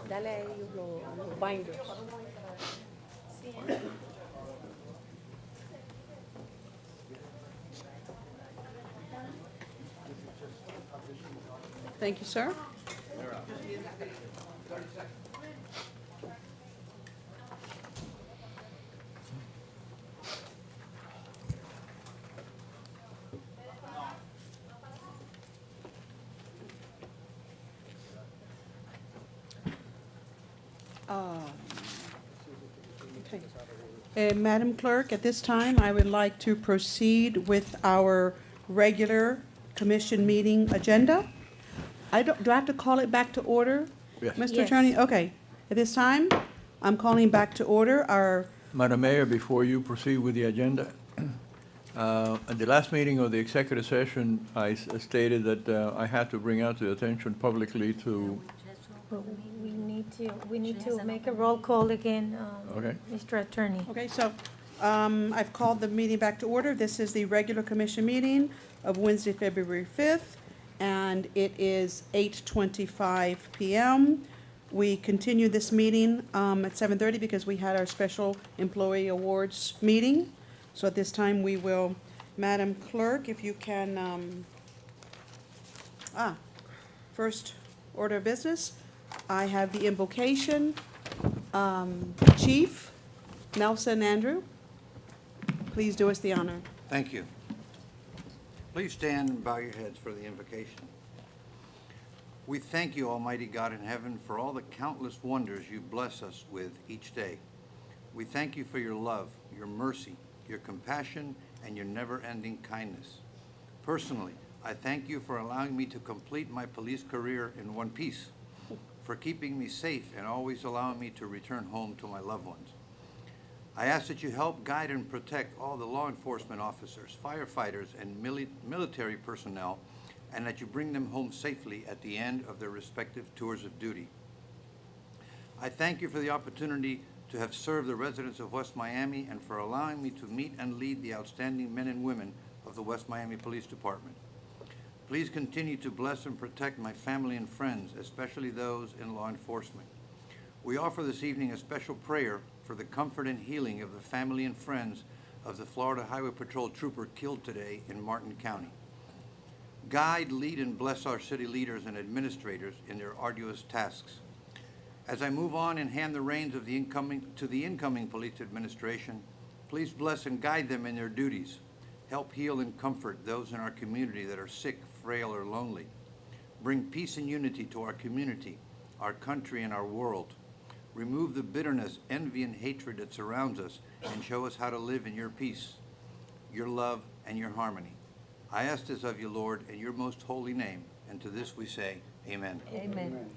Dale a ellos los binders. Thank you, sir. Okay. Madam Clerk, at this time, I would like to proceed with our regular commission meeting agenda. Do I have to call it back to order? Yes. Mr. Yes. Attorney, okay. At this time, I'm calling back to order our, Madam Mayor, before you proceed with the agenda, at the last meeting of the executive session, I stated that I had to bring out to attention publicly to, But we need to make a roll call again, okay? Mr. Attorney. okay, so I've called the meeting back to order. This is the regular commission meeting of Wednesday, February 5th, and it is 8:25 PM. We continue this meeting at 7:30 because we had our special employee awards meeting. So at this time, we will, Madam Clerk, if you can, first order of business, I have the invocation. Chief Nelson Andrew, please do us the honor. Thank you. Please stand and bow your heads for the invocation. We thank you, Almighty God in heaven, for all the countless wonders you bless us with each day. We thank you for your love, your mercy, your compassion, and your never-ending kindness. Personally, I thank you for allowing me to complete my police career in one piece, for keeping me safe and always allowing me to return home to my loved ones. I ask that you help guide and protect all the law enforcement officers, firefighters, and military personnel, and that you bring them home safely at the end of their respective tours of duty. I thank you for the opportunity to have served the residents of West Miami and for allowing me to meet and lead the outstanding men and women of the West Miami Police Department. Please continue to bless and protect my family and friends, especially those in law enforcement. We offer this evening a special prayer for the comfort and healing of the family and friends of the Florida Highway Patrol trooper killed today in Martin County. Guide, lead, and bless our city leaders and administrators in their arduous tasks. As I move on and hand the reins of the incoming police administration, please bless and guide them in their duties. Help heal and comfort those in our community that are sick, frail, or lonely. Bring peace and unity to our community, our country, and our world. Remove the bitterness, envy, and hatred that surrounds us and show us how to live in your peace, your love, and your harmony. I ask this of you, Lord, in your most holy name, and to this we say, amen. Amen.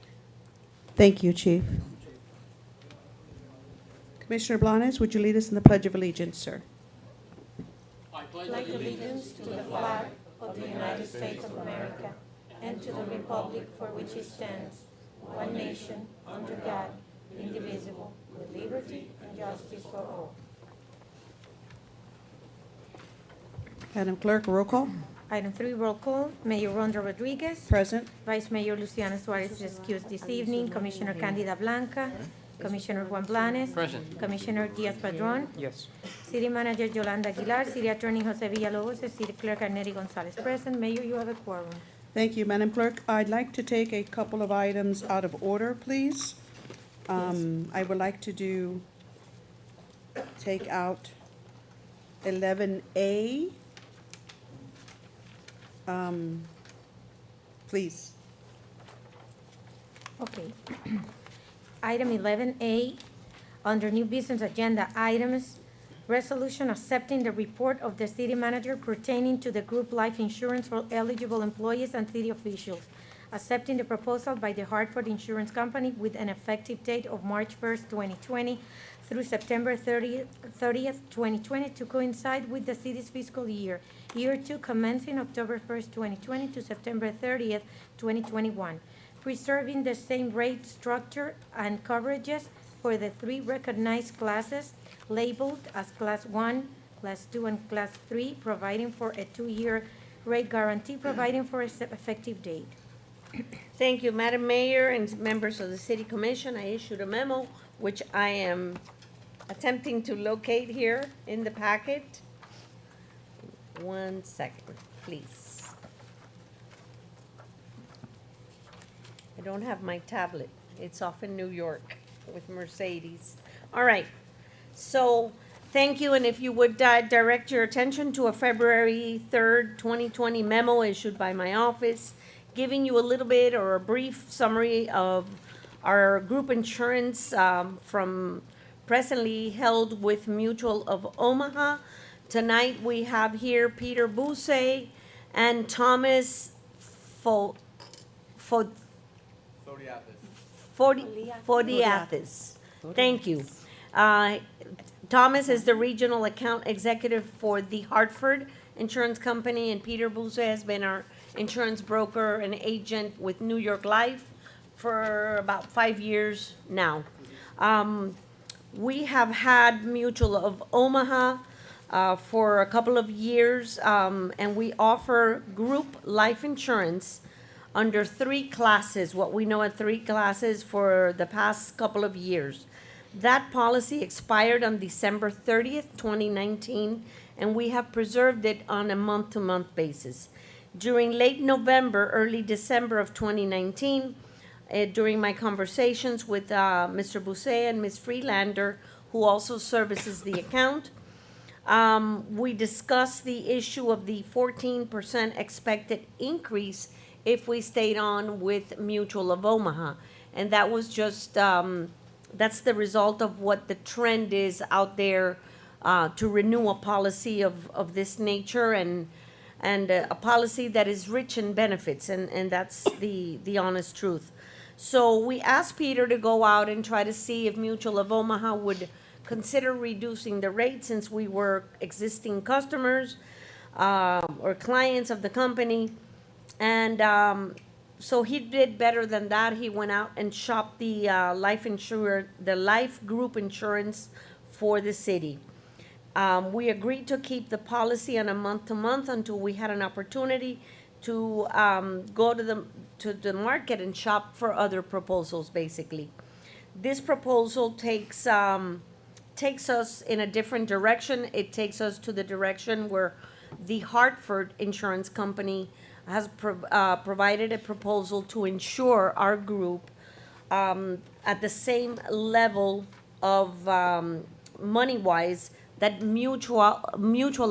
Thank you, Chief. Commissioner Blanes, would you lead us in the Pledge of Allegiance, sir? Pledge allegiance to the flag of the United States of America and to the republic for which it stands, one nation, under God, indivisible, with liberty and justice for all. Madam Clerk, roll call. Item 3, roll call. Mayor Rhonda Rodriguez. Present. Vice Mayor Luciana Suarez is excused this evening. Commissioner Candida Blanca. Commissioner Juan Blanes. Present. Commissioner Diaz-Padrón. Yes. City Manager Yolanda Aguilar. City Attorney Jose Villalobos. And City Clerk Arneri Gonzalez. Present. Mayor, you have a quorum. Thank you, Madam Clerk. I'd like to take a couple of items out of order, please. I would like to take out 11A. Please. Okay. Item 11A, under new business agenda items, resolution accepting the report of the city manager pertaining to the group life insurance for eligible employees and city officials, accepting the proposal by the Hartford Insurance Company with an effective date of March 1st, 2020 through September 30th, 2020 to coincide with the city's fiscal year, year 2 commencing October 1st, 2020 to September 30th, 2021, preserving the same rate structure and coverages for the 3 recognized classes labeled as Class 1, Class 2, and Class 3, providing for a 2-year rate guarantee, providing for its effective date. Thank you, Madam Mayor and members of the City Commission. I issued a memo, which I am attempting to locate here in the packet. 1 second, please. I don't have my tablet. It's off in New York with Mercedes. All right. So, thank you, and if you would direct your attention to a February 3rd, 2020 memo issued by my office, giving you a little bit or a brief summary of our group insurance from presently held with Mutual of Omaha. Tonight, we have here Peter Buse and Thomas Fodiathis. Thank you. Thomas is the regional account executive for the Hartford Insurance Company, and Peter Buse has been our insurance broker and agent with New York Life for about 5 years now. We have had Mutual of Omaha for a couple of years, and we offer group life insurance under 3 classes, what we know at 3 classes for the past couple of years. That policy expired on December 30th, 2019, and we have preserved it on a month-to-month basis. During late November, early December of 2019, during my conversations with Mr. Buse and Ms. Freelander, who also services the account, we discussed the issue of the 14% expected increase if we stayed on with Mutual of Omaha. And that was just, that's the result of what the trend is out there to renew a policy of this nature and a policy that is rich in benefits, and that's the honest truth. So we asked Peter to go out and try to see if Mutual of Omaha would consider reducing the rate since we were existing customers or clients of the company. And so he did better than that. He went out and shopped the life group insurance for the city. We agreed to keep the policy on a month-to-month until we had an opportunity to go to the market and shop for other proposals, basically. This proposal takes us in a different direction. It takes us to the direction where the Hartford Insurance Company has provided a proposal to insure our group at the same level of money-wise that Mutual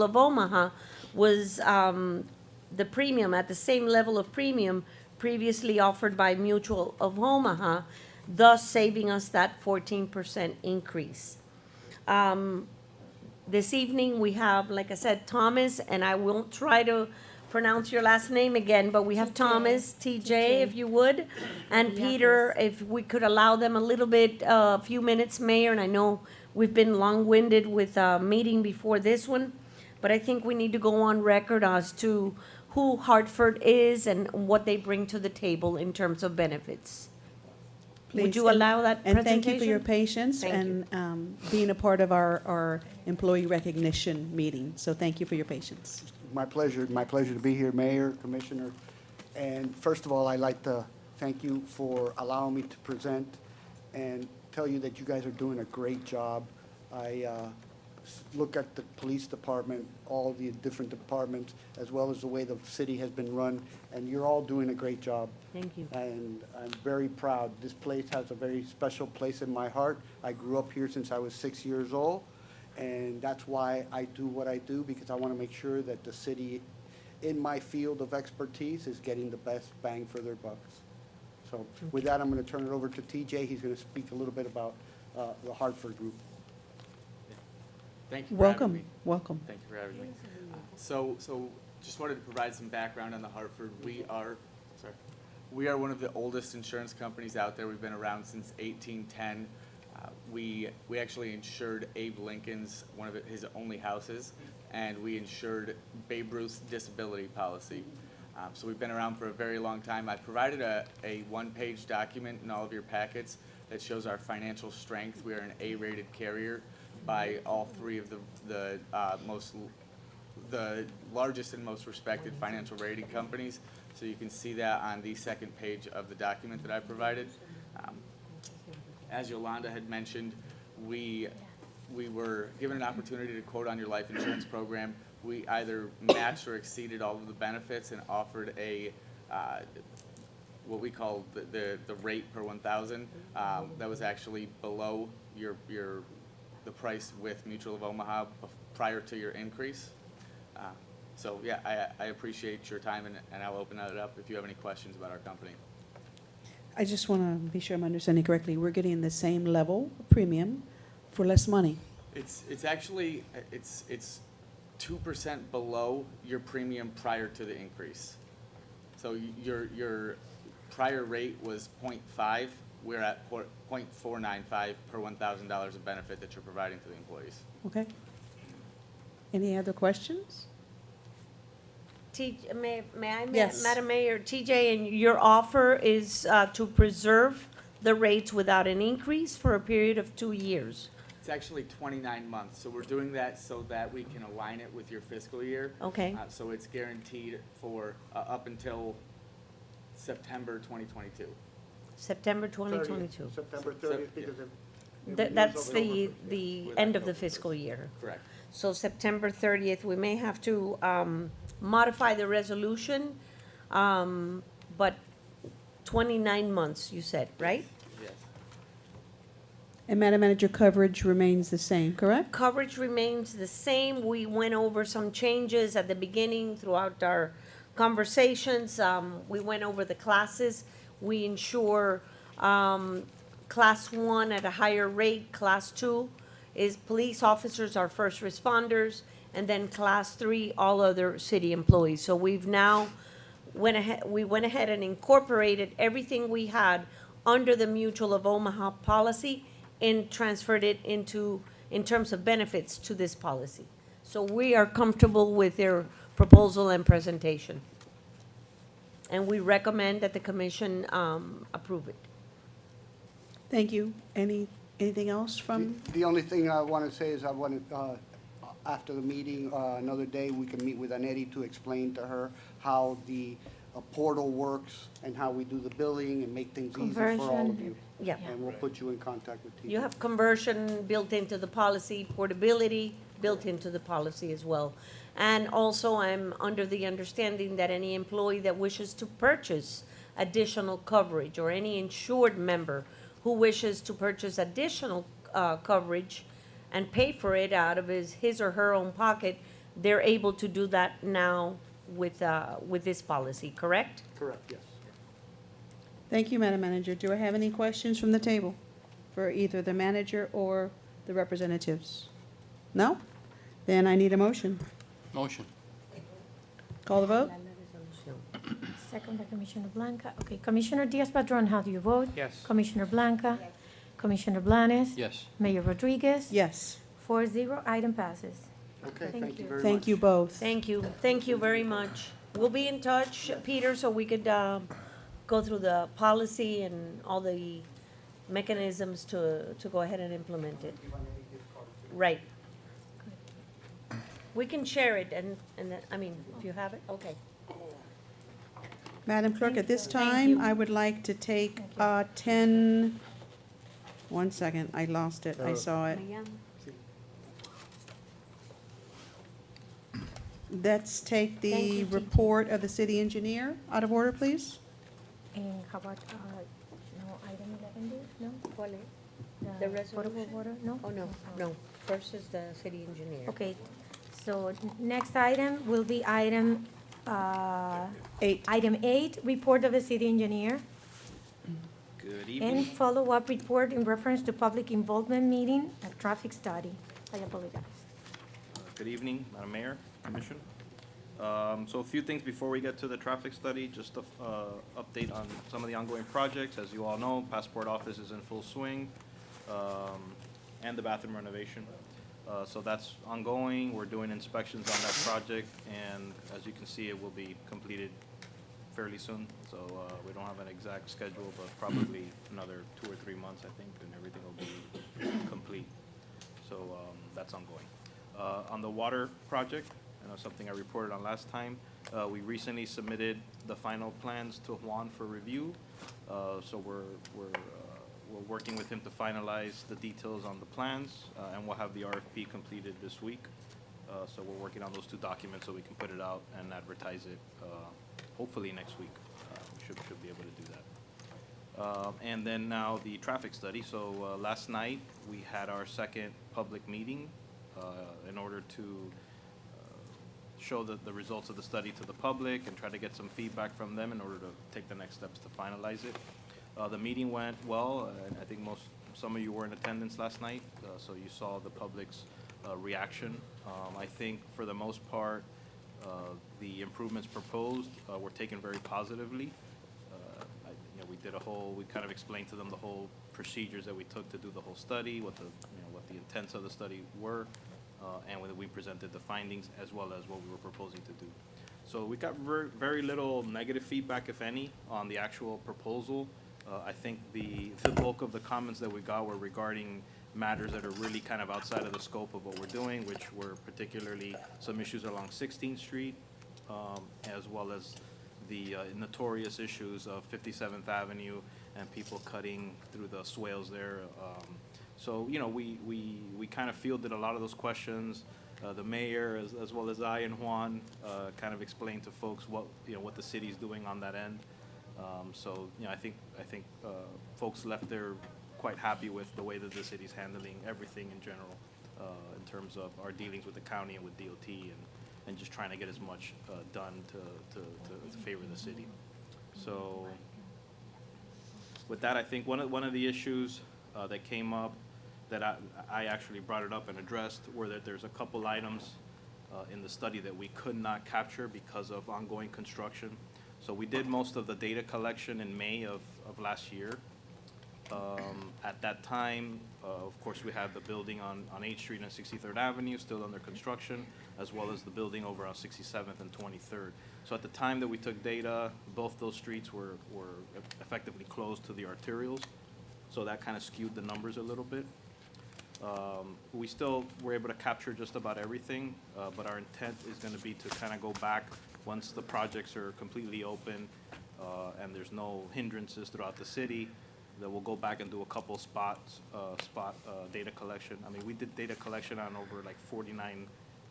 of Omaha was the premium, at the same level of premium previously offered by Mutual of Omaha, thus saving us that 14% increase. This evening, we have, like I said, Thomas, and I won't try to pronounce your last name again, but we have Thomas, TJ, if you would, and Peter, if we could allow them a little bit, a few minutes, Mayor, and I know we've been long-winded with a meeting before this one, but I think we need to go on record as to who Hartford is and what they bring to the table in terms of benefits. Would Please, you allow that And presentation? thank you for your patience Thank you. and being a part of our employee recognition meeting. So thank you for your patience. My pleasure to be here, Mayor, Commissioner. And first of all, I'd like to thank you for allowing me to present and tell you that you guys are doing a great job. I look at the police department, all the different departments, as well as the way the city has been run, and you're all doing a great job. Thank you. And I'm very proud. This place has a very special place in my heart. I grew up here since I was 6 years old, and that's why I do what I do, because I want to make sure that the city, in my field of expertise, is getting the best bang for their bucks. So with that, I'm going to turn it over to TJ. He's going to speak a little bit about the Hartford Group. Thank you for having Welcome, me. welcome. Thank you for having me. So just wanted to provide some background on the Hartford. We are one of the oldest insurance companies out there. We've been around since 1810. We actually insured Abe Lincoln's, his only houses, and we insured Babe Ruth's disability policy. So we've been around for a very long time. I provided a one-page document in all of your packets that shows our financial strength. We are an A-rated carrier by all 3 of the largest and most respected financial rating companies. So you can see that on the second page of the document that I provided. Um, As Yolanda had mentioned, we were given an opportunity to quote on your life insurance program. We either matched or exceeded all of the benefits and offered a, what we call the rate per 1,000. That was actually below the price with Mutual of Omaha prior to your increase. So, yeah, I appreciate your time, and I'll open it up if you have any questions about our company. I just want to be sure I'm understanding correctly. We're getting the same level of premium for less money. It's actually, it's 2% below your premium prior to the increase. So your prior rate was 0.5, we're at 0.495 per $1,000 of benefit that you're providing to the employees. Okay? Any other questions? May I, Yes. Madam Mayor, TJ, and your offer is to preserve the rates without an increase for a period of 2 years. It's actually 29 months, so we're doing that so that we can align it with your fiscal year. Okay. So it's guaranteed for up until September 2022. September 2022. September So- 30th, because if. That's the end of the fiscal year. Correct. So September 30th, we may have to modify the resolution, but 29 months, you said, right? Yes. And Madam Manager, coverage remains the same, correct? Coverage remains the same. We went over some changes at the beginning throughout our conversations. We went over the classes. We insure Class 1 at a higher rate. Class 2 is police officers, our first responders, and then Class 3, all other city employees. So we went ahead and incorporated everything we had under the Mutual of Omaha policy and transferred it in terms of benefits to this policy. So we are comfortable with their proposal and presentation. And we recommend that the commission approve it. Thank you. Anything else from? The only thing I want to say is I want to, after the meeting, another day, we can meet with Annette to explain to her how the portal works and how we do the billing and make things easy for all of Conversion. you. Yeah. And we'll put you in contact with TJ. You have conversion built into the policy, portability built into the policy as well. And also, I'm under the understanding that any employee that wishes to purchase additional coverage, or any insured member who wishes to purchase additional coverage and pay for it out of his or her own pocket, they're able to do that now with this policy, correct? Correct, yes. Thank you, Madam Manager. Do I have any questions from the table for either the manager or the representatives? No? Then I need a motion. Motion. Call the vote? Second by Commissioner Blanca. Okay, Commissioner Diaz-Padrón, how do you vote? Yes. Commissioner Blanca? Commissioner Blanes? Yes. Mayor Rodriguez? Yes. 4-0, item passes. Okay, Thank thank you you. very much. Thank you both. Thank you very much. We'll be in touch, Peter, so we could go through the policy and all the mechanisms to go ahead and implement it. Right. We can share it, and then, I mean, if you have it, okay. Madam Clerk, at this Thank time, you. I would like to take 1 second, I lost it, I saw it. Let's take Thank the you, Titi. report of the city engineer. Out of order, please. And how about, no, item 11D? No? The Potable resolution? water? No? Oh, no. First is the city engineer. Okay, so next item will be item, 8. item 8, report of the city engineer. Good And evening. follow-up report in reference to public involvement meeting and traffic study. I apologize. Good evening, Madam Mayor, Commission. So a few things before we get to the traffic study, just a update on some of the ongoing projects. As you all know, Passport Office is in full swing, and the bathroom renovation. So that's ongoing. We're doing inspections on that project, and as you can see, it will be completed fairly soon. So we don't have an exact schedule, but probably another 2 or 3 months, I think, and everything will be complete. So that's ongoing. On the water project, I know something I reported on last time. We recently submitted the final plans to Juan for review. So we're working with him to finalize the details on the plans, and we'll have the RFP completed this week. So we're working on those two documents so we can put it out and advertise it, hopefully next week. We should be able to do that. And then now the traffic study. So last night, we had our second public meeting in order to show the results of the study to the public and try to get some feedback from them in order to take the next steps to finalize it. The meeting went well, and I think some of you were in attendance last night, so you saw the public's reaction. I think for the most part, the improvements proposed were taken very positively. We kind of explained to them the whole procedures that we took to do the whole study, what the intents of the study were, and when we presented the findings as well as what we were proposing to do. So we got very little negative feedback, if any, on the actual proposal. I think the bulk of the comments that we got were regarding matters that are really kind of outside of the scope of what we're doing, which were particularly some issues along 16th Street, as well as the notorious issues of 57th Avenue and people cutting through the swales there. So, we kind of fielded a lot of those questions. The mayor, as well as I and Juan, kind of explained to folks what the city's doing on that end. So, I think folks left there quite happy with the way that the city's handling everything in general, in terms of our dealings with the county and with DOT and just trying to get as much done to favor the city. So with that, I think one of the issues that came up that I actually brought it up and addressed were that there's a couple items in the study that we could not capture because of ongoing construction. So we did most of the data collection in May of last year. At that time, of course, we had the building on 8th Street and 63rd Avenue still under construction, as well as the building over on 67th and 23rd. So at the time that we took data, both those streets were effectively closed to the arterials. So that kind of skewed the numbers a little bit. We still were able to capture just about everything, but our intent is going to be to kind of go back once the projects are completely open and there's no hindrances throughout the city. That we'll go back and do a couple spot data collection. I mean, we did data collection on over like 49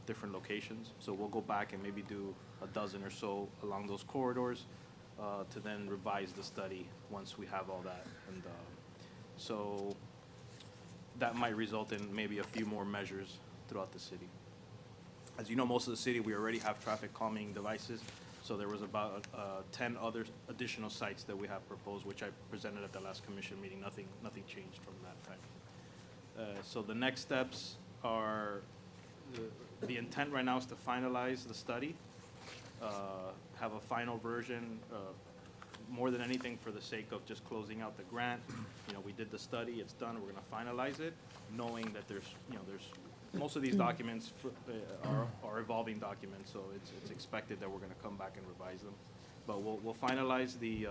different locations. So we'll go back and maybe do a dozen or so along those corridors to then revise the study once we have all that. And so that might result in maybe a few more measures throughout the city. As you know, most of the city, we already have traffic calming devices. So there was about 10 other additional sites that we have proposed, which I presented at the last commission meeting. Nothing changed from that time. So the next steps are, the intent right now is to finalize the study, have a final version, more than anything for the sake of just closing out the grant. We did the study, it's done, we're gonna finalize it, knowing that there's most of these documents are evolving documents, so it's expected that we're gonna come back and revise them. But we'll finalize the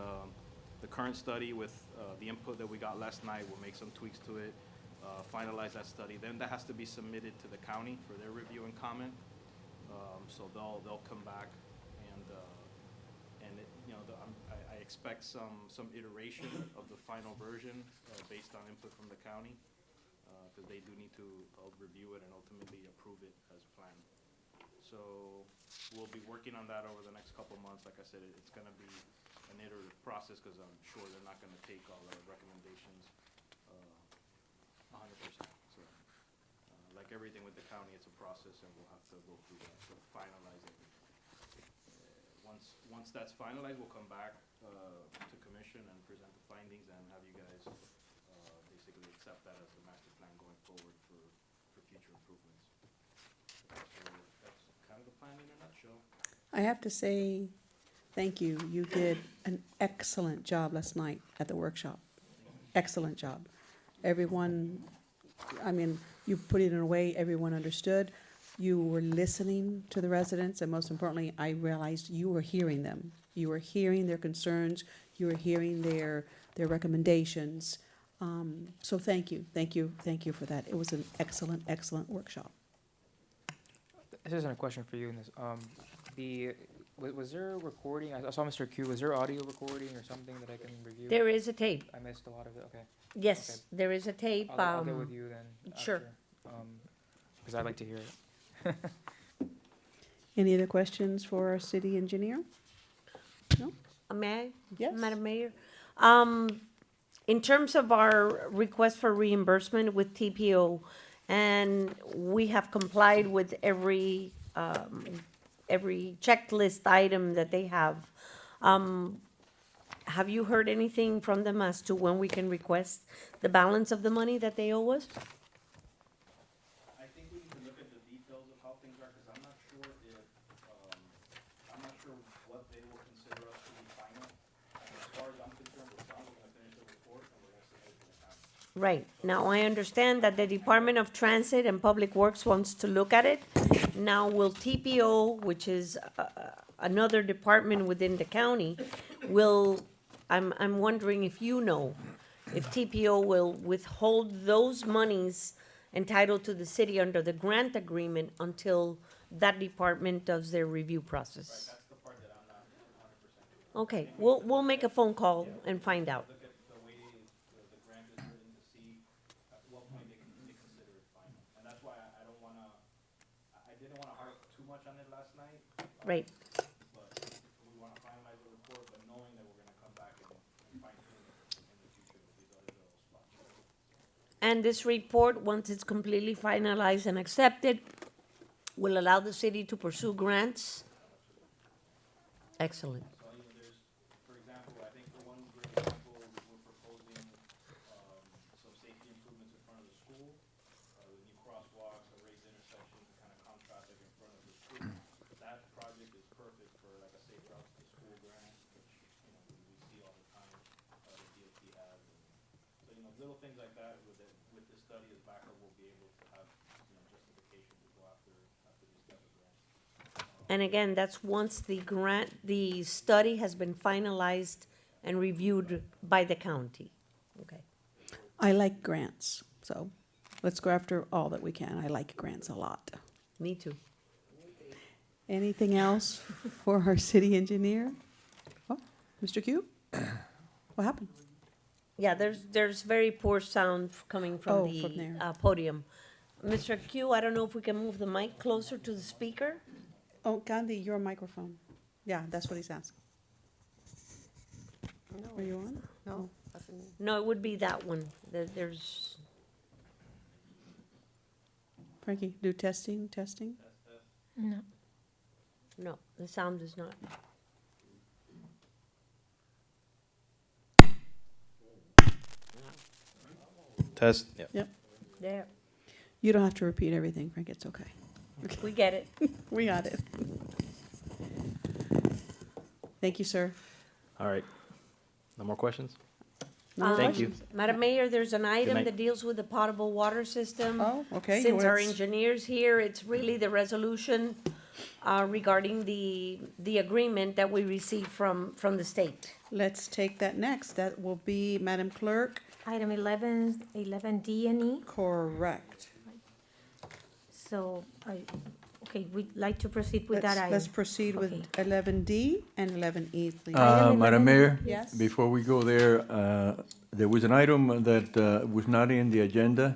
current study with the input that we got last night. We'll make some tweaks to it, finalize that study. Then that has to be submitted to the county for their review and comment. So they'll come back and I expect some iteration of the final version based on input from the county. Because they do need to review it and ultimately approve it as planned. So we'll be working on that over the next couple of months. Like I said, it's gonna be an iterative process because I'm sure they're not gonna take all the recommendations 100%. So like everything with the county, it's a process and we'll have to go through that to finalize it. Once that's finalized, we'll come back to commission and present the findings and have you guys basically accept that as the master plan going forward for future improvements. So that's kind of the plan in a nutshell. I have to say, thank you. You did an excellent job last night at the workshop. Excellent job. Everyone, I mean, you put it in a way everyone understood. You were listening to the residents, and most importantly, I realized you were hearing them. You were hearing their concerns. You were hearing their recommendations. So thank you for that. It was an excellent workshop. This isn't a question for you in this, was there a recording, I saw Mr. Q, was there audio recording or something that I can review? There is a tape. I missed a lot of it, okay. Yes, there is a tape. I'll get with you then. sure. After, because I'd like to hear it. Any other questions for our city engineer? No? May I? Yes. Madam Mayor? In terms of our request for reimbursement with TPO, and we have complied with every checklist item that they have you heard anything from them as to when we can request the balance of the money that they owe us? I think we need to look at the details of how things are, because I'm not sure if, I'm not sure what they will consider us to be final. And as far as I'm concerned, we're gonna finish the report and we're gonna submit it to the council. Right. Now, I understand that the Department of Transit and Public Works wants to look at it. Now, will TPO, which is another department within the county, I'm wondering if you know, if TPO will withhold those monies entitled to the city under the grant agreement until that department does their review process? That's the part that I'm not 100% sure. Okay, we'll make a phone call and find out. Look at the way the grant is written to see at what point they consider it final. And that's why I don't wanna, I didn't wanna harp too much on it last night, Right. but we wanna finalize the report, but knowing that we're gonna come back and fine tune it in the future with these other little spots. And this report, once it's completely finalized and accepted, will allow the city to pursue grants? Excellent. So even there's, for example, I think for one great example, we're proposing, some safety improvements in front of the school, with new crosswalks, a raised intersection to kind of calm traffic in front of the school. That project is perfect for like a safe routes to school grant, which, we see all the time, the DOT has. So, little things like that with the study as backup, we'll be able to have, justification to go after these type of grants. And again, that's once the study has been finalized and reviewed by the county. Okay. I like grants, so let's go after all that we can. I like grants a lot. Me too. Anything else for our city engineer? Oh, Mr. Q? What happened? Yeah, there's very poor sound coming Oh, from from the there. podium. Mr. Q, I don't know if we can move the mic closer to the speaker? Oh, Gandhi, your microphone. Yeah, that's what he's asking. Are you on? No. No, it would be that one. There's, Frankie, do testing. No. no, the sound is not. Test. Yeah. Yep. There, You don't have to repeat everything, Frank, it's okay. we get it. We got it. Thank you, sir. All right. No more questions? No Thank you. questions? Madam Mayor, there's an item night. that deals with the potable water system. Oh, okay. Since our let's- engineer's here, it's really the resolution regarding the agreement that we received from the state. Let's take that next. That will be, Madam Clerk, Item 11D and E. correct. So, okay, we'd like to proceed with that Let's item. proceed with Okay. 11D and 11E, please. Item Madam 11. Mayor? Yes. Before we go there, there was an item that was not in the agenda.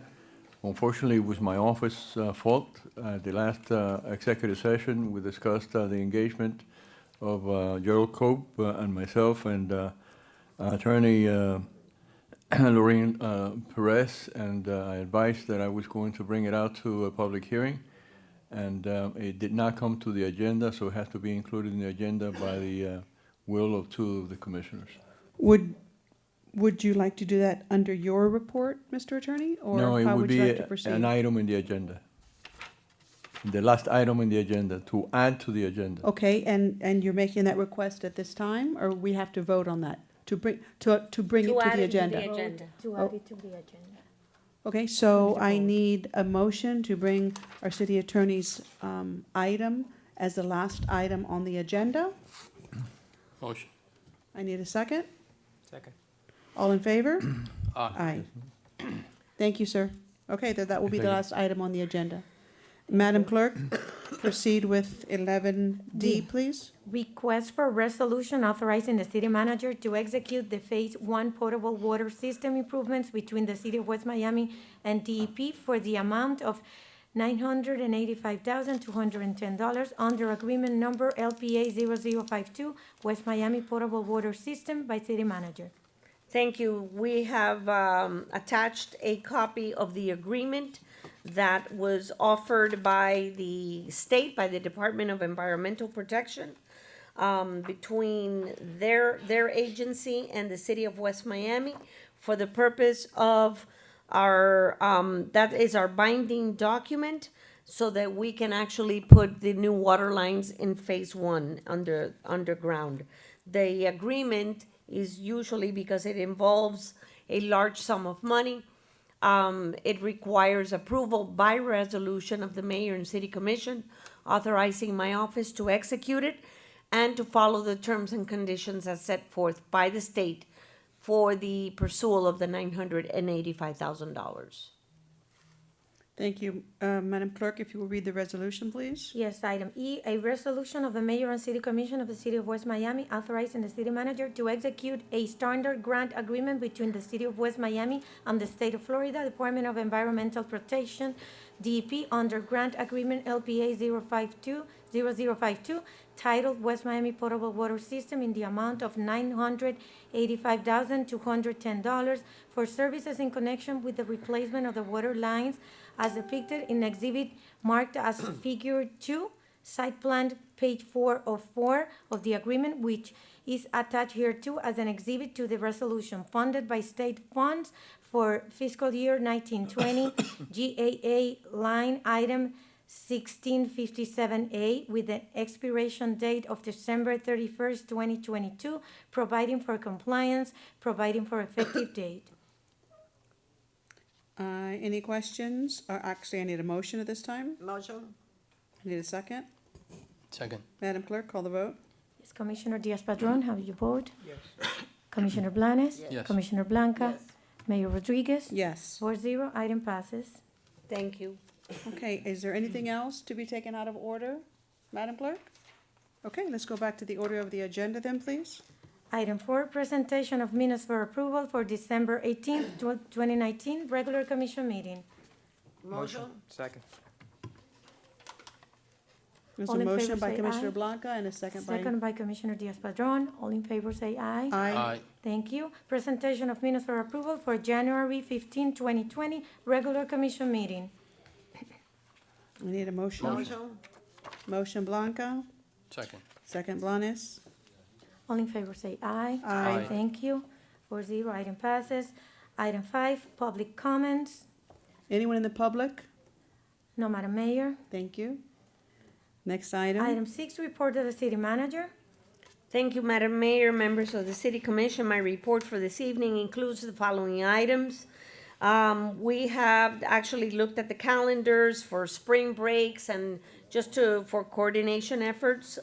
Unfortunately, it was my office fault. The last executive session, we discussed the engagement of Gerald Cope and myself and Attorney Lorraine Perez, and I advised that I was going to bring it out to a public hearing. And it did not come to the agenda, so it has to be included in the agenda by the will of two of the commissioners. Would you like to do that under your report, Mr. Attorney? No, Or it how would would you be like to proceed? an item in the agenda. The last item in the agenda, to add to the agenda. Okay, and you're making that request at this time, or we have to vote on that? To bring it to add the it to the agenda? agenda. To add it to the agenda. Okay, so I need a motion to bring our city attorney's item as the last item on the agenda. Motion. I need a second. Second. All in favor? Aye. Thank you, sir. Okay, that will be the Thank you. last item on the agenda. Madam Clerk, proceed with 11D, please. Request for resolution authorizing the city manager to execute the Phase One potable water system improvements between the city of West Miami and DEP for the amount of $985,210 under agreement number LPA 0052, West Miami Potable Water System by city manager. Thank you. We have attached a copy of the agreement that was offered by the state, by the Department of Environmental Protection, between their agency and the city of West Miami for the purpose of our, that is our binding document, so that we can actually put the new water lines in Phase One underground. The agreement is usually, because it involves a large sum of money, it requires approval by resolution of the mayor and city commission, authorizing my office to execute it and to follow the terms and conditions as set forth by the state for the pursual of the $985,000. Thank you. Madam Clerk, if you will read the resolution, please. Yes, item E, a resolution of the mayor and city commission of the city of West Miami authorizing the city manager to execute a standard grant agreement between the city of West Miami and the state of Florida Department of Environmental Protection, DEP, under grant agreement LPA 0052, titled West Miami Potable Water System in the amount of $985,210 for services in connection with the replacement of the water lines as depicted in exhibit marked as Figure 2, site plan page 4 of 4 of the agreement, which is attached here too as an exhibit to the resolution, funded by state funds for fiscal year 1920, GAA line item 1657A, with an expiration date of December 31st, 2022, providing for compliance, providing for effective date. Any questions? Actually, I need a motion at this time. Motion? I need a second. Second. Madam Clerk, call the vote. Yes, Commissioner Diaz-Padrón, how do you vote? Yes. Commissioner Blanes? Yes. Commissioner Blanca? Mayor Rodriguez? Yes. 4-0, item passes. Thank you. Okay, is there anything else to be taken out of order, Madam Clerk? Okay, let's go back to the order of the agenda then, please. Item 4, presentation of minutes for approval for December 18th, 2019, regular commission meeting. Motion? Second. There's All a in favor, motion by say Commissioner aye. Blanca and a second by. Second by Commissioner Diaz-Padrón. All in favor, say aye. Aye. Thank you. Presentation of minutes for approval for January 15, 2020, regular commission meeting. We need a motion. Motion Blanca, Second. second Blanes. All in favor, say aye. Aye. Thank you. 4-0, item passes. Item 5, public comments. Anyone in the public? No, Madam Mayor. Thank you. Next item. Item 6, report of the city manager. Thank you, Madam Mayor, members of the City Commission. My report for this evening includes the following items. We have actually looked at the calendars for spring breaks and just for coordination efforts.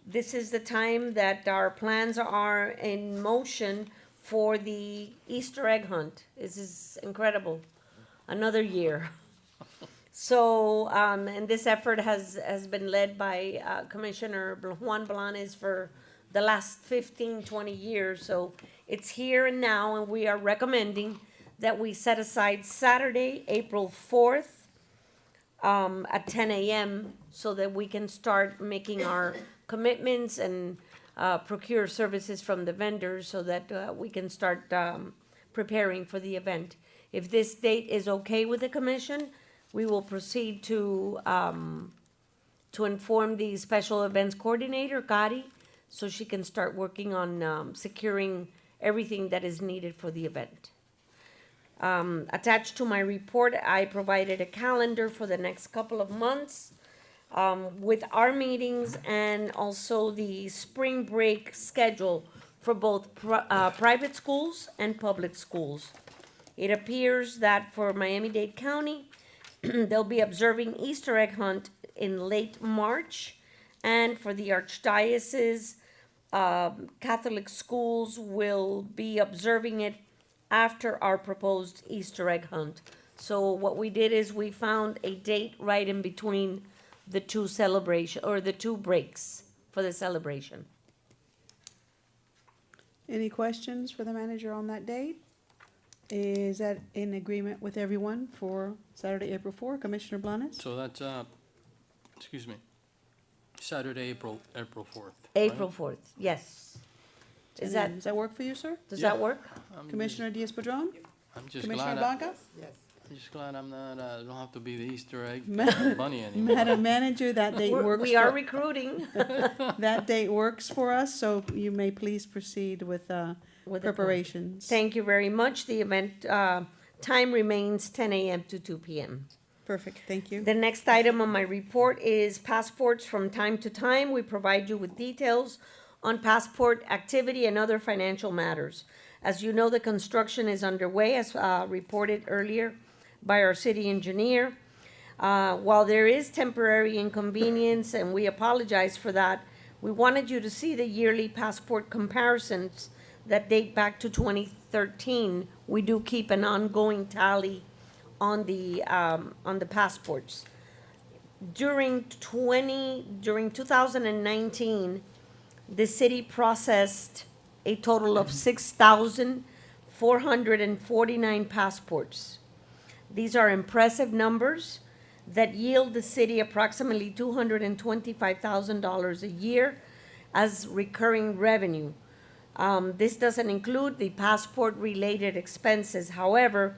This is the time that our plans are in motion for the Easter egg hunt. This is incredible. Another year. So, and this effort has been led by Commissioner Juan Blanes for the last 15, 20 years. So it's here and now, and we are recommending that we set aside Saturday, April 4th, at 10 a.m. so that we can start making our commitments and procure services from the vendors so that we can start preparing for the event. If this date is okay with the commission, we will proceed to inform the special events coordinator, Kari, so she can start working on securing everything that is needed for the event. Attached to my report, I provided a calendar for the next couple of months with our meetings and also the spring break schedule for both private schools and public schools. It appears that for Miami-Dade County, they'll be observing Easter egg hunt in late March, and for the Archdiocese, Catholic schools will be observing it after our proposed Easter egg hunt. So what we did is we found a date right in between the two celebration, or the two breaks for the celebration. Any questions for the manager on that date? Is that in agreement with everyone for Saturday, April 4? Commissioner Blanes? So that's, excuse me, Saturday, April 4th. right? April 4th, yes. Does Does that work for you, sir? that work? Commissioner Diaz-Padrón? I'm just Commissioner glad, Blanca? I'm just glad I'm not, don't have to be the Easter egg Ma- bunny anymore. Madam Manager, that date works. We are for- recruiting. That date works for us, so you may please proceed with With the preparations. Thank you very much. The event, time remains 10 a.m. to 2 p.m. Perfect, thank you. The next item on my report is passports. From time to time, we provide you with details on passport activity and other financial matters. As you know, the construction is underway, as reported earlier by our city engineer. While there is temporary inconvenience, and we apologize for that, we wanted you to see the yearly passport comparisons that date back to 2013. We do keep an ongoing tally on the passports. During 2019, the city processed a total of 6,449 passports. These are impressive numbers that yield the city approximately $225,000 a year as recurring revenue. This doesn't include the passport-related expenses. However,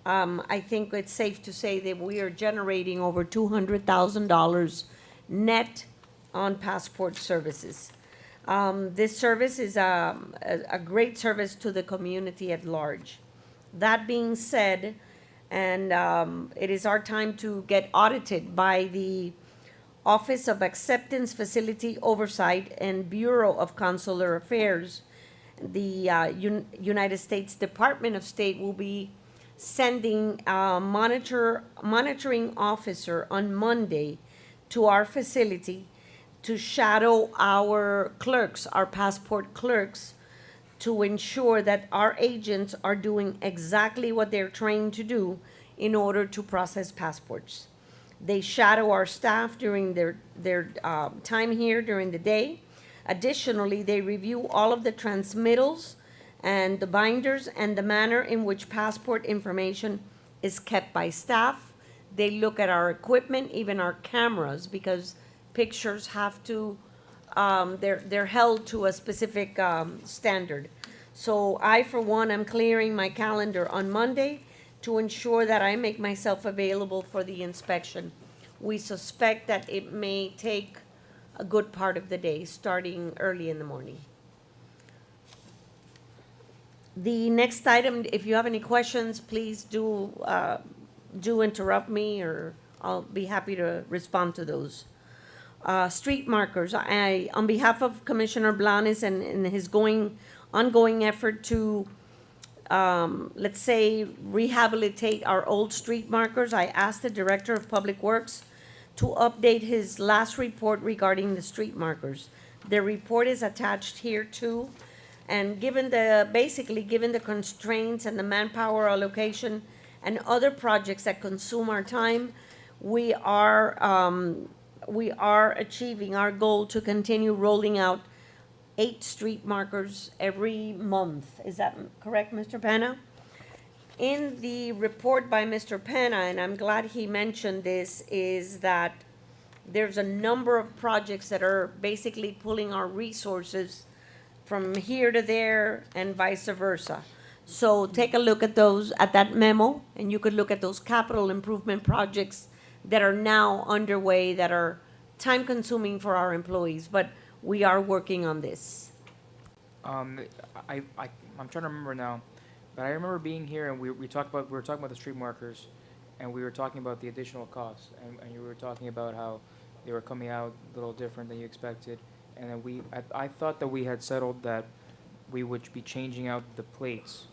I think it's safe to say that we are generating over $200,000 net on passport services. This service is a great service to the community at large. That being said, and it is our time to get audited by the Office of Acceptance Facility Oversight and Bureau of Consular Affairs. The United States Department of State will be sending a monitoring officer on Monday to our facility to shadow our clerks, our passport clerks, to ensure that our agents are doing exactly what they're trained to do in order to process passports. They shadow our staff during their time here during the day. Additionally, they review all of the transmittals and the binders and the manner in which passport information is kept by staff. They look at our equipment, even our cameras, because pictures have to, they're held to a specific standard. So I, for one, am clearing my calendar on Monday to ensure that I make myself available for the inspection. We suspect that it may take a good part of the day, starting early in the morning. The next item, if you have any questions, please do interrupt me, or I'll be happy to respond to those. Street markers, on behalf of Commissioner Blanes and his ongoing effort to, let's say, rehabilitate our old street markers, I asked the Director of Public Works to update his last report regarding the street markers. The report is attached here too, and given the constraints and the manpower allocation and other projects that consume our time, we are achieving our goal to continue rolling out 8 street markers every month. Is that correct, Mr. Penna? In the report by Mr. Penna, and I'm glad he mentioned this, is that there's a number of projects that are basically pulling our resources from here to there and vice versa. So take a look at those, at that memo, and you could look at those capital improvement projects that are now underway, that are time-consuming for our employees, but we are working on this. I'm trying to remember now, but I remember being here and we were talking about the street markers, and we were talking about the additional costs, and you were talking about how they were coming out a little different than you expected, and then I thought that we had settled that we would be changing out the plates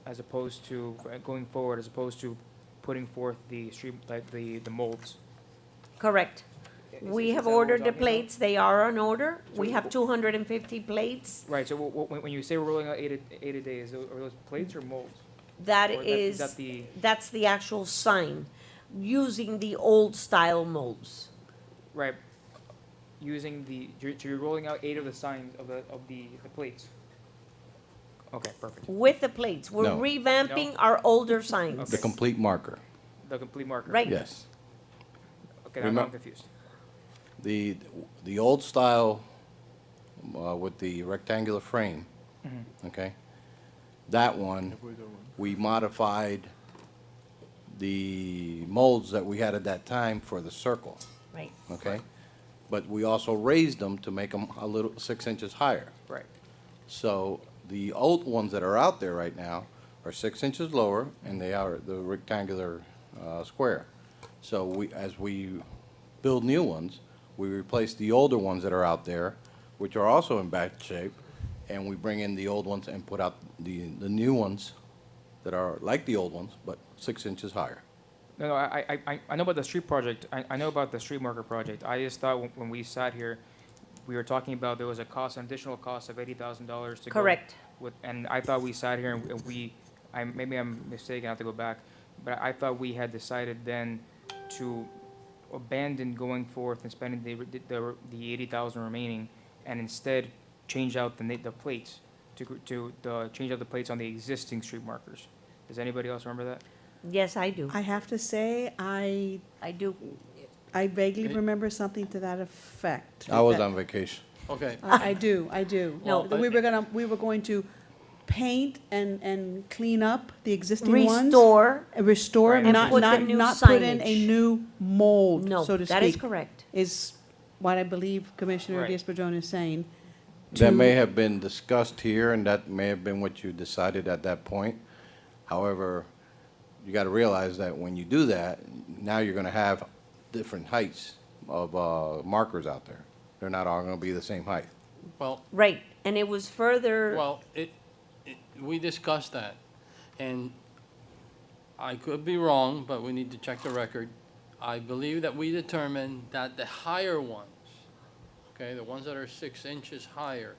as opposed to, going forward, as opposed to putting forth the street, like the molds. Correct. Is- We is have that what we're ordered the talking about? plates, they are on order. We So have wh- 250 plates. When you say we're rolling out eight a day, are those plates or molds? That Or is, that the- that's the actual sign. using the old style molds. Right. Using so you're rolling out 8 of the signs of the plates. Okay, perfect. With the plates. We're No. revamping our older signs. The complete marker, The complete marker. Right. yes. Okay, now I'm Remem- confused. The old style with the rectangular frame, okay? That one, we modified the molds that we had at that time for the circle, Right. okay? But we also raised them to make them a little, 6 inches higher. Right. So the old ones that are out there right now are 6 inches lower, and they are the rectangular square. So as we build new ones, we replace the older ones that are out there, which are also in bad shape, and we bring in the old ones and put out the new ones that are like the old ones, but 6 inches higher. No, I know about the street project. I know about the street marker project. I just thought when we sat here, we were talking about there was a cost, an additional cost of $80,000 to go. Correct. With, and I thought we sat here and maybe I'm mistaken, I have to go back, but I thought we had decided then to abandon going forth and spending the 80,000 remaining, and instead change out the plates, change out the plates on the existing street markers. Does anybody else remember that? Yes, I do. I have to say, I do. vaguely remember something to that effect. I was on vacation. Okay, I do. No. We were going to paint and clean up the existing ones. Restore. Right. And Not, put the not, new not put in a signage. new mold, No, so to that is speak, correct. is what I believe Commissioner Right. Diaz-Padrón is saying. That to- may have been discussed here, and that may have been what you decided at that point. However, you got to realize that when you do that, now you're going to have different heights of markers out there. They're not all going to be the same height. well, Right, and it was further, well, we discussed that, and I could be wrong, but we need to check the record. I believe that we determined that the higher ones, okay, the ones that are 6 inches higher,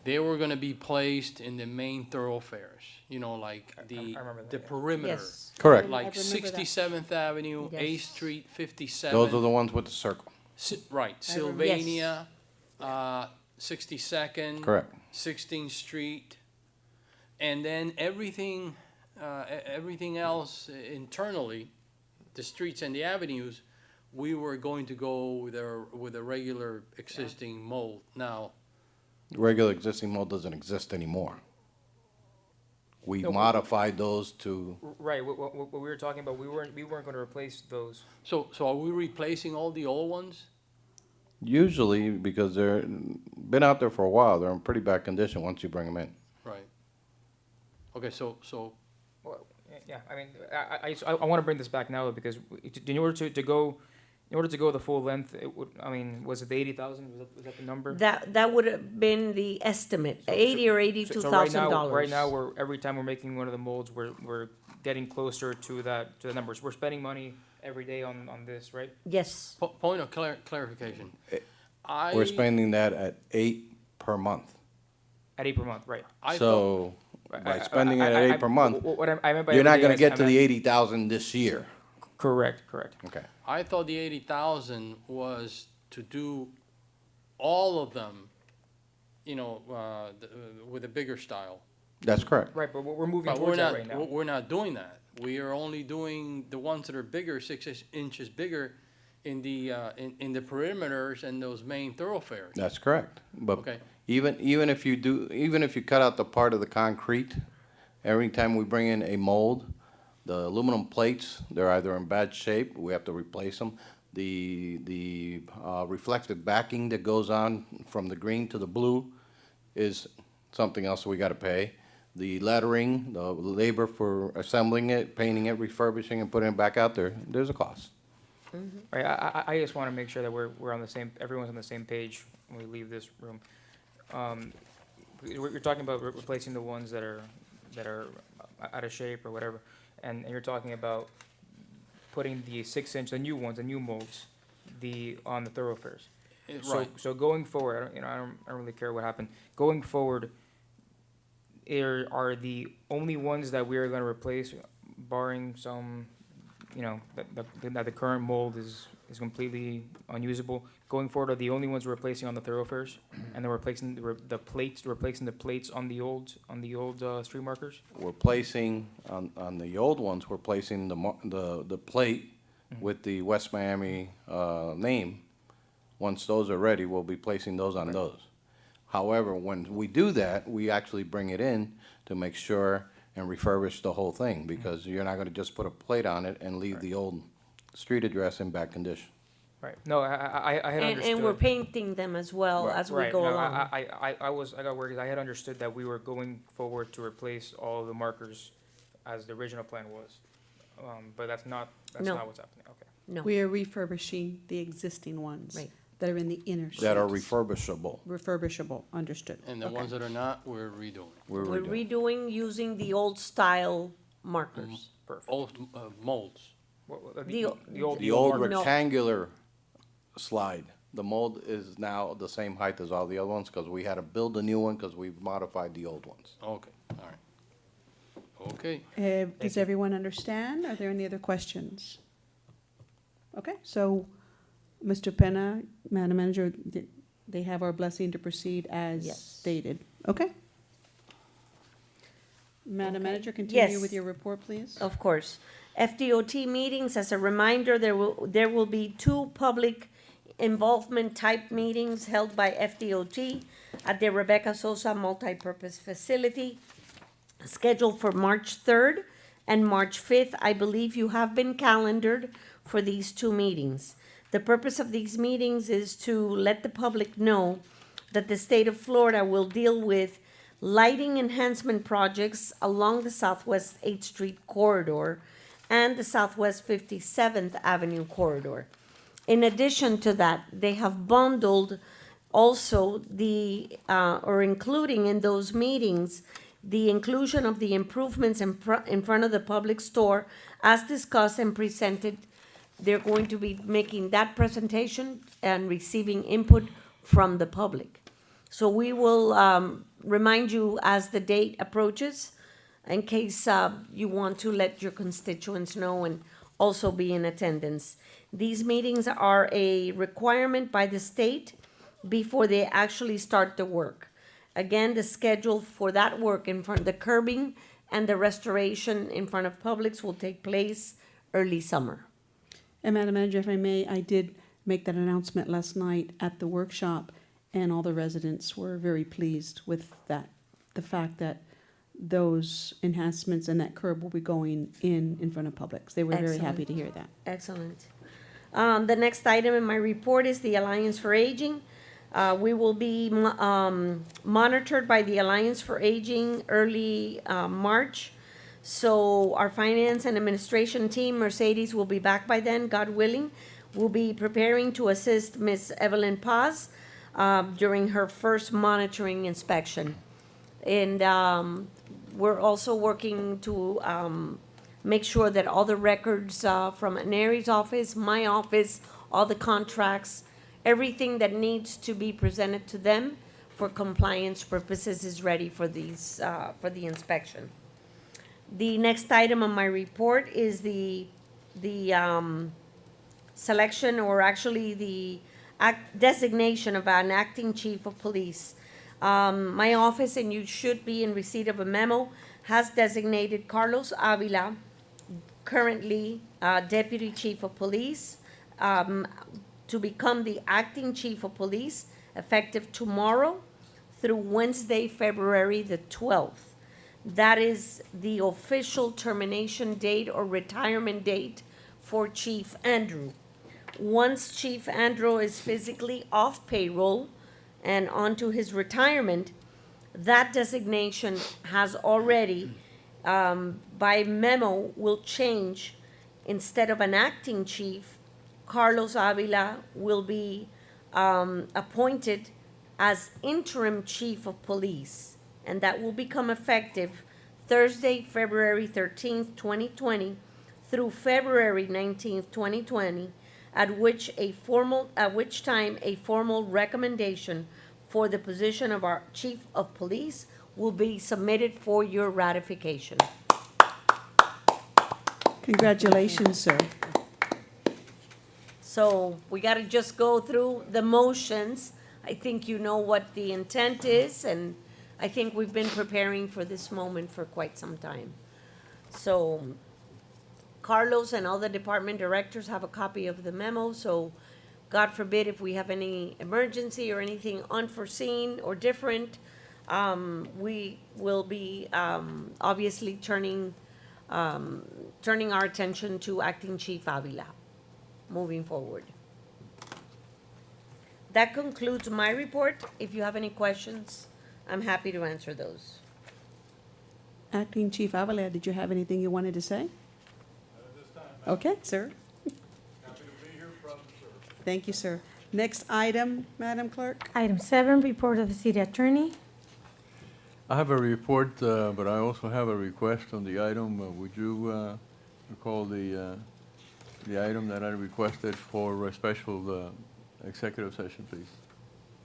they were gonna be placed in the main thoroughfares, like I the remember that, the yeah. perimeter. yes. Correct. I Like remember that. 67th Avenue, A Yes. Street, 57. Those are the ones with the circle. Right, I remember. Sylvania, 62nd. Correct. 16th Street, and then everything, everything else internally, the streets and the avenues, we were going to go with a regular existing mold. Now, Regular existing mold doesn't exist anymore. We No. modified those to, Right, what we were talking about, we weren't going to replace those. so are we replacing all the old ones? usually, because they're, been out there for a while, they're in pretty bad condition once you bring them in. Right. Okay, so Well, yeah, I mean, I want to bring this back now because in order to go the full length, it would, I mean, was it the 80,000? Was that the number? That would have been the estimate, So- $80,000 or So $82,000. right now, every time we're making one of the molds, we're getting closer to the numbers. We're spending money every day on this, right? Yes, point of clarification. We're spending that at 8 per month. At 8 per month, right? I thought, So, by spending it at I- 8 per month, What I meant by you're not every day gonna is get I to the meant- 80,000 this year. Correct. Okay. I thought the 80,000 was to do all of them, with a bigger style. That's correct. Right, but we're moving But towards that right now. we're not doing that. We are only doing the ones that are bigger, 6 inches bigger in the perimeters and those main thoroughfares. That's correct. But Okay. even if you cut out the part of the concrete, every time we bring in a mold, the aluminum plates, they're either in bad shape, we have to replace them. The reflective backing that goes on from the green to the blue is something else we gotta pay. The lettering, the labor for assembling it, painting it, refurbishing and putting it back out there, there's a cost. Right, I just want to make sure that we're on the same, everyone's on the same page when we leave this room. You're talking about replacing the ones that are out of shape or whatever, and you're talking about putting the 6 inch, the new ones, the new molds, on the thoroughfares. Right. So going forward, I don't really care what happened. Going forward, are the only ones that we are going to replace, barring some you know, that the current mold is completely unusable. Going forward, are the only ones we're replacing on the thoroughfares, and they're replacing the plates on the old street markers? We're placing, on the old ones, we're placing the plate with the West Miami, name. Once those are ready, we'll be placing those on those. However, when we do that, we actually bring it in to make sure and refurbish the whole thing, because you're not gonna just put a plate on it and leave the old street address in bad condition. Right. No, I had understood. And we're painting them as well Right. as we Right, go no, along. I got worried, 'cause I had understood that we were going forward to replace all of the markers as the original plan was. But that's not No. what's happening, okay. No, We are refurbishing the existing ones Right. that are in the inner streets. That are refurbishable. Refurbishable, understood. And the Okay. ones that are not, we're redoing. We're we're redoing. redoing using the old style markers. Perfect. Old The molds. old. The old markers. No. rectangular slide, the mold is now the same height as all the other ones, because we had to build a new one, because we modified the old ones. Okay, all right. Okay. Does everyone understand? Are there any other questions? Okay, so, Mr. Penna, Madam Manager, they have our blessing to proceed as Yes. stated. Okay? Madam Okay. Manager, continue Yes. with your report, please. Of course. FDOT meetings, as a reminder, there will be 2 public involvement type meetings held by FDOT at the Rebecca Sosa Multipurpose Facility, scheduled for March 3rd and March 5th. I believe you have been calendared for these 2 meetings. The purpose of these meetings is to let the public know that the state of Florida will deal with lighting enhancement projects along the Southwest 8th Street corridor and the Southwest 57th Avenue corridor. In addition to that, they have bundled also or including in those meetings, the inclusion of the improvements in front of the public store as discussed and presented. They're going to be making that presentation and receiving input from the public. So we will remind you as the date approaches, in case you want to let your constituents know and also be in attendance. These meetings are a requirement by the state before they actually start the work. Again, the schedule for that work in front, the curbing and the restoration in front of Publix will take place early summer. And Madam Manager, if I may, I did make that announcement last night at the workshop, and all the residents were very pleased with that, the fact that those enhancements and that curb will be going in front of Publix. They were very happy Excellent. to hear that. Excellent. The next item in my report is the Alliance for Aging. We will be monitored by the Alliance for Aging early March. So our finance and administration team, Mercedes, will be back by then, God willing. We'll be preparing to assist Ms. Evelyn Paz during her first monitoring inspection. And we're also working to make sure that all the records from Neri's office, my office, all the contracts, everything that needs to be presented to them for compliance purposes is ready for these, for the inspection. The next item on my report is the selection, or actually the designation of an acting chief of police. My office, and you should be in receipt of a memo, has designated Carlos Avila, currently Deputy Chief of Police, to become the acting chief of police effective tomorrow through Wednesday, February the 12th. That is the official termination date or retirement date for Chief Andrew. Once Chief Andrew is physically off payroll and onto his retirement, that designation has already, by memo, will change. Instead of an acting chief, Carlos Avila will be appointed as interim chief of police, and that will become effective Thursday, February 13th, 2020, through February 19th, 2020, at which time a formal recommendation for the position of our chief of police will be submitted for your ratification. Congratulations, sir. So we gotta just go through the motions. I think you know what the intent is, and I think we've been preparing for this moment for quite some time. So Carlos and all the department directors have a copy of the memo, so God forbid if we have any emergency or anything unforeseen or different, we will be, obviously turning our attention to Acting Chief Avila moving forward. That concludes my report. If you have any questions, I'm happy to answer those. Acting Chief Avila, did you have anything you wanted to say? Okay, sir. Thank you, sir. Next item, Madam Clerk. Item 7, report of the city attorney. I have a report, but I also have a request on the item. Would you recall the item that I requested for a special executive session, please?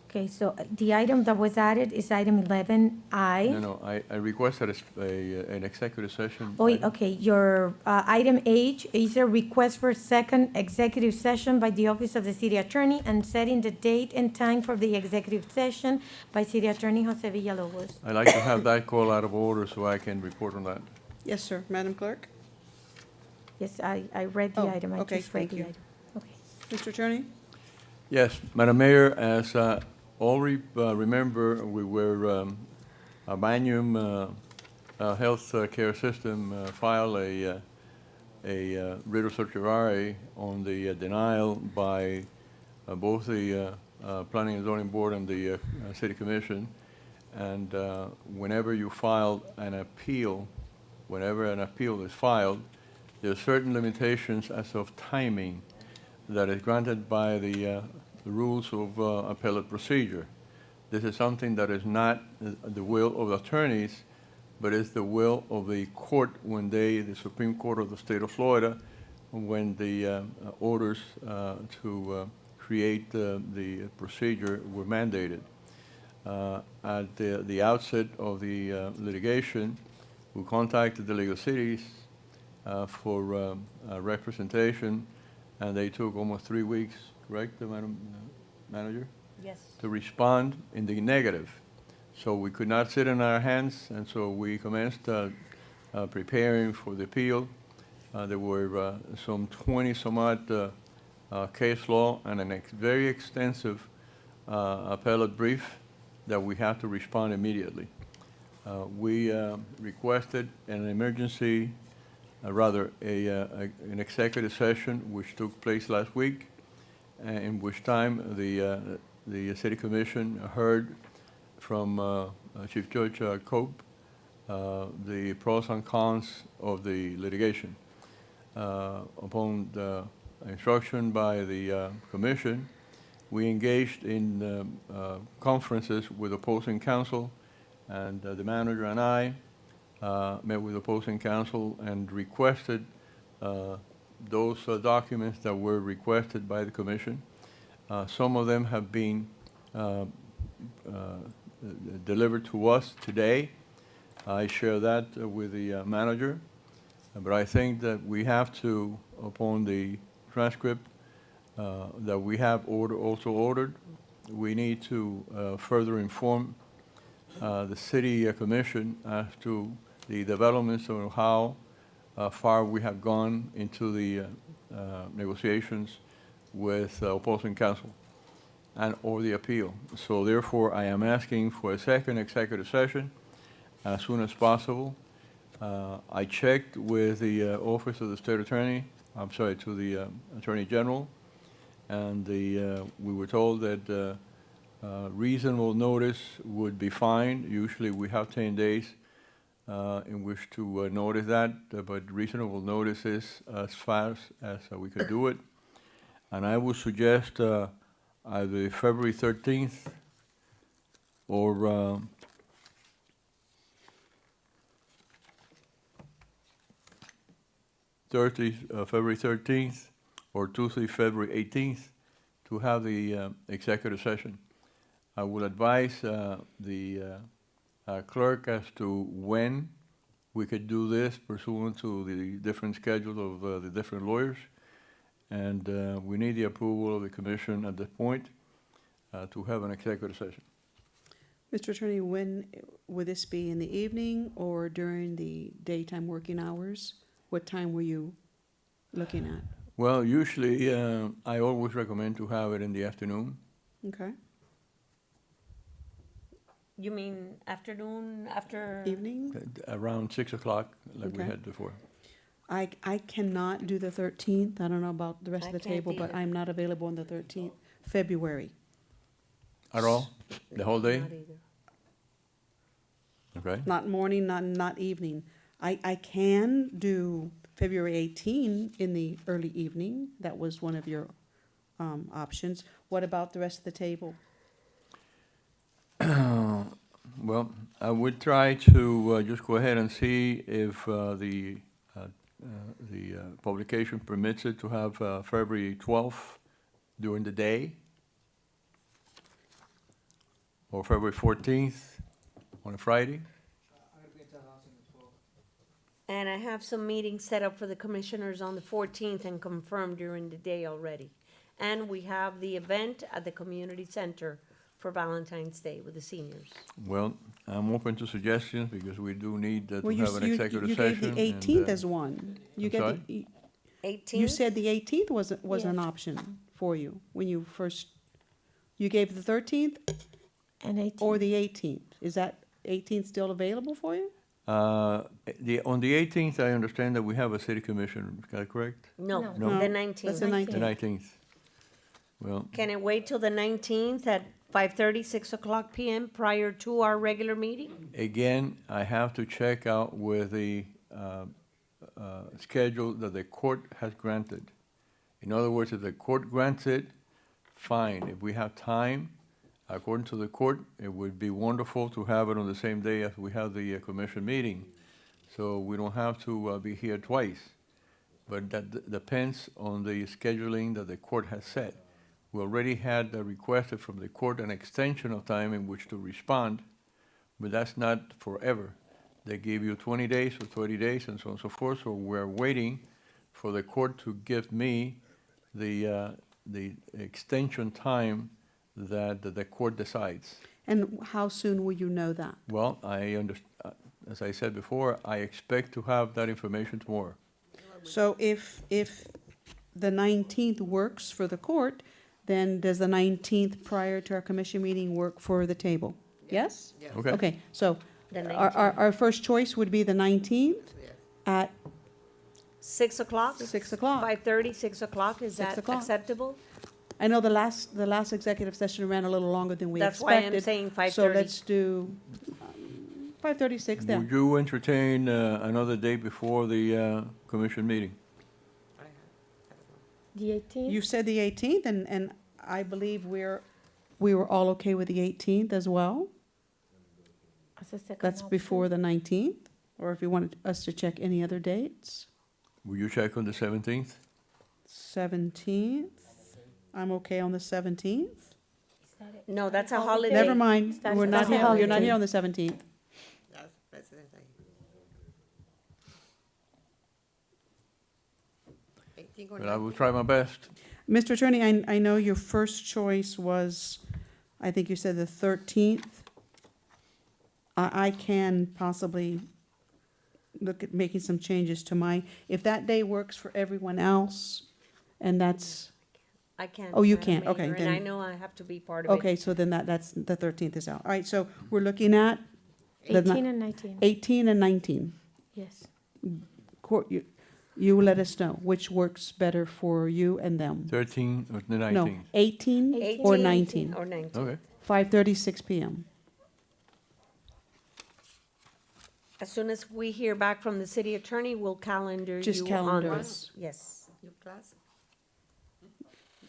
Okay, so the item that was added is item 11I. No, I requested an executive session. Oh, item. okay, your item H is a request for a second executive session by the Office of the City Attorney and setting the date and time for the executive session by City Attorney Jose Villalobos. I'd like to have that call out of order so I can report on that. Yes, sir. Madam Clerk. Yes, I read the Oh, item, I okay, just read thank the you. item. Okay. Mr. Attorney? Yes, Madam Mayor, as all remember, we were, Banium Health Care System filed a writ of certiorari on the denial by both the Planning and Zoning Board and the City Commission. And whenever you file an appeal, whenever an appeal is filed, there are certain limitations as of timing that is granted by the rules of appellate procedure. This is something that is not the will of the attorneys, but is the will of the court when the Supreme Court of the State of Florida, when the orders to create the procedure were mandated. At the outset of the litigation, we contacted the legal cities for representation, and they took almost 3 weeks, correct, Madam Manager? Yes. To respond in the negative. So we could not sit on our hands, and so we commenced preparing for the appeal. There were some 20-some-odd case law and a very extensive appellate brief that we have to respond immediately. We requested an emergency, an executive session which took place last week, in which time the City Commission heard from Chief Judge Cope the pros and cons of the litigation. Upon the instruction by the Commission, we engaged in conferences with opposing counsel, and the manager and I met with opposing counsel and requested those documents that were requested by the Commission. Some of them have been delivered to us today. I share that with the manager, but I think that we have to, upon the transcript that we have also ordered, we need to further inform the City Commission as to the developments of how far we have gone into the negotiations with opposing counsel and or the appeal. So therefore, I am asking for a second executive session as soon as possible. I checked with the Office of the State Attorney, to the Attorney General, and we were told that reasonable notice would be fine. Usually we have 10 days in which to notice that, but reasonable notice is as fast as we could do it. And I would suggest either February 13th or Thursday, February 13th, or Tuesday, February 18th, to have the executive session. I will advise the clerk as to when we could do this pursuant to the different schedule of the different lawyers. And we need the approval of the commission at this point to have an executive session. Mr. Attorney, when would this be, in the evening or during the daytime working hours? What time were you looking at? Well, usually, I always recommend to have it in the afternoon. Okay, You mean afternoon, after? evening? Around 6 o'clock, like we Okay. had before. I cannot do the 13th. I don't know about the rest I of the can't table, but either. I'm not available on the 13th, February. At all? The whole day? Not either. Okay. Not morning, not evening. I can do February 18 in the early evening. That was one of your options. What about the rest of the table? Well, I would try to just go ahead and see if the publication permits it to have February 12th during the day, or February 14th on a Friday. And I have some meetings set up for the commissioners on the 14th and confirmed during the day already. And we have the event at the community center for Valentine's Day with the seniors. Well, I'm open to suggestions because we do need to Well, have an executive you session. gave the and, 18th as one. You I'm gave sorry? the- 18th? You said the 18th was an Yes. option for you when you first, you gave the 13th And 18. or the 18th? Is that 18th still available for you? On the 18th, I understand that we have a city commission, is that correct? No, No. No. the That's 19th. the 19th. The 19th. Well, Can it wait till the 19th at 5:30, 6 o'clock PM prior to our regular meeting? again, I have to check out with the schedule that the court has granted. In other words, if the court grants it, fine. If we have time, according to the court, it would be wonderful to have it on the same day as we have the commission meeting. So we don't have to be here twice. But that depends on the scheduling that the court has set. We already had requested from the court an extension of time in which to respond, but that's not forever. They give you 20 days or 30 days and so on and so forth, so we're waiting for the court to give me the extension time that the court decides. And how soon will you know that? Well, as I said before, I expect to have that information tomorrow. So if the 19th works for the court, then does the 19th prior to our commission meeting work for the table? Yes? Okay? Okay, so The our first choice would be the 19th at 6 o'clock? 6 o'clock. 5:30, 6 o'clock, is 6 that o'clock. acceptable? I know the last executive session ran a little longer than we That's why expected. I'm saying So 5:30. let's do 5:36 Would then. you entertain another day before the commission meeting? The 18th? You said the 18th, and I believe we were all okay with the 18th as well. As a second That's option. before the 19th, or if you wanted us to check any other dates. Will you check on the 17th? 17th, I'm okay on the 17th. No, that's a holiday. Never mind, That's- we're not that's a here, you're not holiday. here on the 17th. But I will try my best. Mr. Attorney, I know your first choice was, I think you said the 13th. I can possibly look at making some changes to my, if that day works for everyone else, and that's, I can't. Oh, you Madam can't. Okay, Mayor, And I then- know I have to be part of it. okay, so then that's, the 13th is out. All right, so we're looking at the 18 and 19, 18 and 19. yes. Court, you let us know which works better for you and them. 13 or the No, 19th? 18 or 18 19, Or 19. Okay. 5:36 PM. As soon as we hear back from the city attorney, we'll calendar you on. Just calendar us. Yes. You class?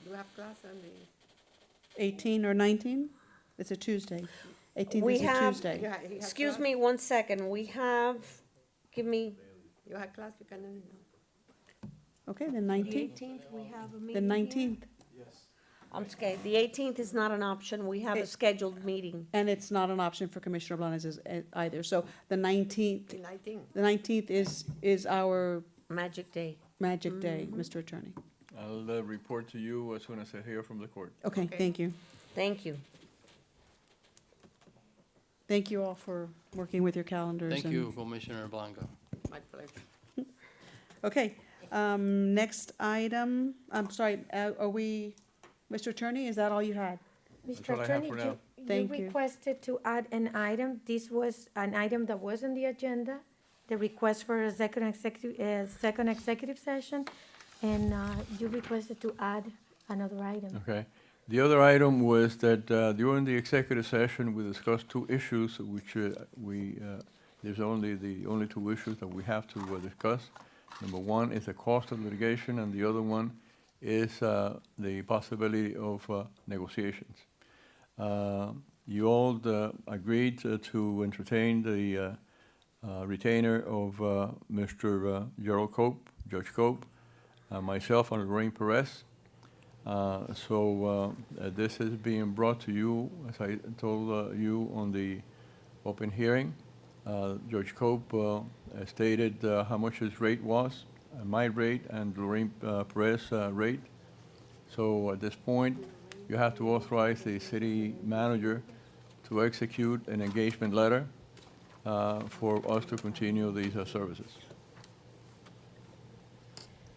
You have class on the, 18 or 19? It's a Tuesday. 18th We is a have- Tuesday. you have, he has Excuse class? me 1 second. We have, give me, You have class, you can, Okay, the the 19th, 18th, we have a the meeting here. 19th. I'm scared. The 18th is not an option. We have a It- scheduled meeting. And it's not an option for Commissioner Blanes either. So the 19th, The 19th. the 19th is our Magic Day. magic day, Mr. Attorney. I'll report to you as soon as I hear from the court. Okay, Okay. thank you. Thank you. Thank you all for working with your calendars. Thank and- you, Commissioner Blanca. My pleasure. Okay, next item, I'm sorry, are we, Mr. Attorney, is that all you had? That's Mr. all I have Attorney, for now. you Thank you. requested to add an item. This was an item that was on the agenda, the request for a second executive session, and you requested to add another item. Okay. The other item was that during the executive session, we discussed two issues which there's only two issues that we have to discuss. Number one is the cost of litigation, and the other one is the possibility of negotiations. You all agreed to entertain the retainer of Mr. Gerald Cope, Judge Cope, myself, and Lorraine Perez. This is being brought to you, as I told you on the open hearing. Judge Cope stated how much his rate was, my rate and Lorraine Perez rate. So at this point, you have to authorize the city manager to execute an engagement letter for us to continue these services.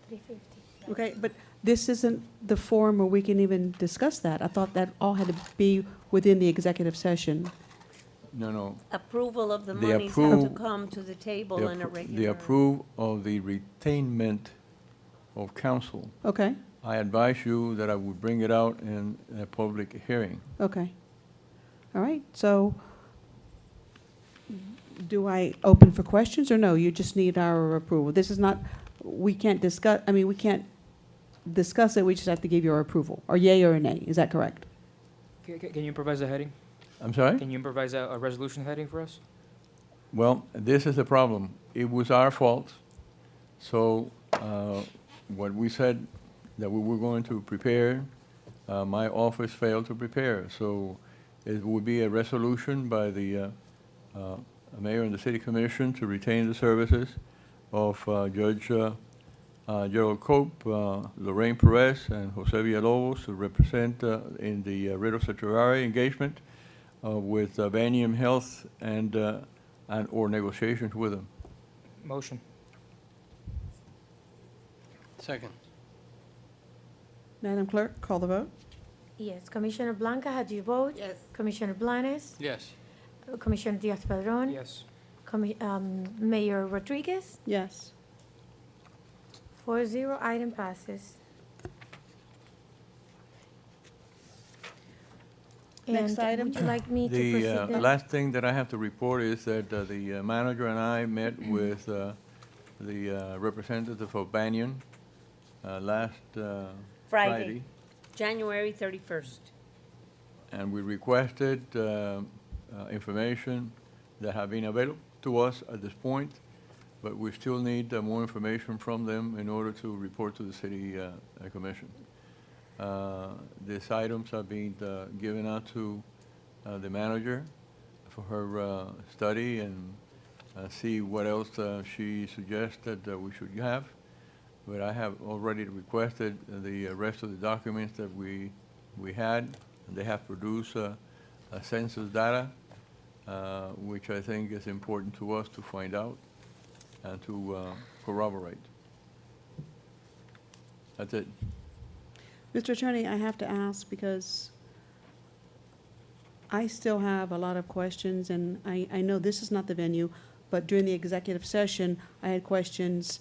350. Okay, but this isn't the forum where we can even discuss that. I thought that all had to be within the executive session. No. Approval of the The monies have to appro- come to the table in a The regular. approve of the retainment of counsel. Okay, I advise you that I would bring it out in a public hearing. okay. All right, so do I open for questions, or no? You just need our approval? This is not, we can't discuss, I mean, we can't discuss it, we just have to give your approval, or yay or a nay, is that correct? Can you improvise a heading? I'm sorry? Can you improvise a resolution heading for us? Well, this is the problem. It was our fault. So what we said that we were going to prepare, my office failed to prepare. So it would be a resolution by the mayor and the city commission to retain the services of Judge Gerald Cope, Lorraine Perez, and Jose Villalobos to represent in the writ of certiorari engagement with Vanium Health and/or negotiations with them. Motion. Second. Madam Clerk, call the vote. Yes, Commissioner Blanca, how do you vote? Yes. Commissioner Blanes? Yes. Commissioner Diaz-Padrón? Yes. Mayor Rodriguez? Yes. 4-0, item passes. Next And item. would you like me to The proceed then? last thing that I have to report is that the manager and I met with the representative of Banyan last Friday, January 31st. and we requested information that have been available to us at this point, but we still need more information from them in order to report to the city commission. These items are being given out to the manager for her study and see what else she suggested that we should have. But I have already requested the rest of the documents that we had. They have produced census data, which I think is important to us to find out and to corroborate. That's it. Mr. Attorney, I have to ask because I still have a lot of questions, and I know this is not the venue, but during the executive session, I had questions,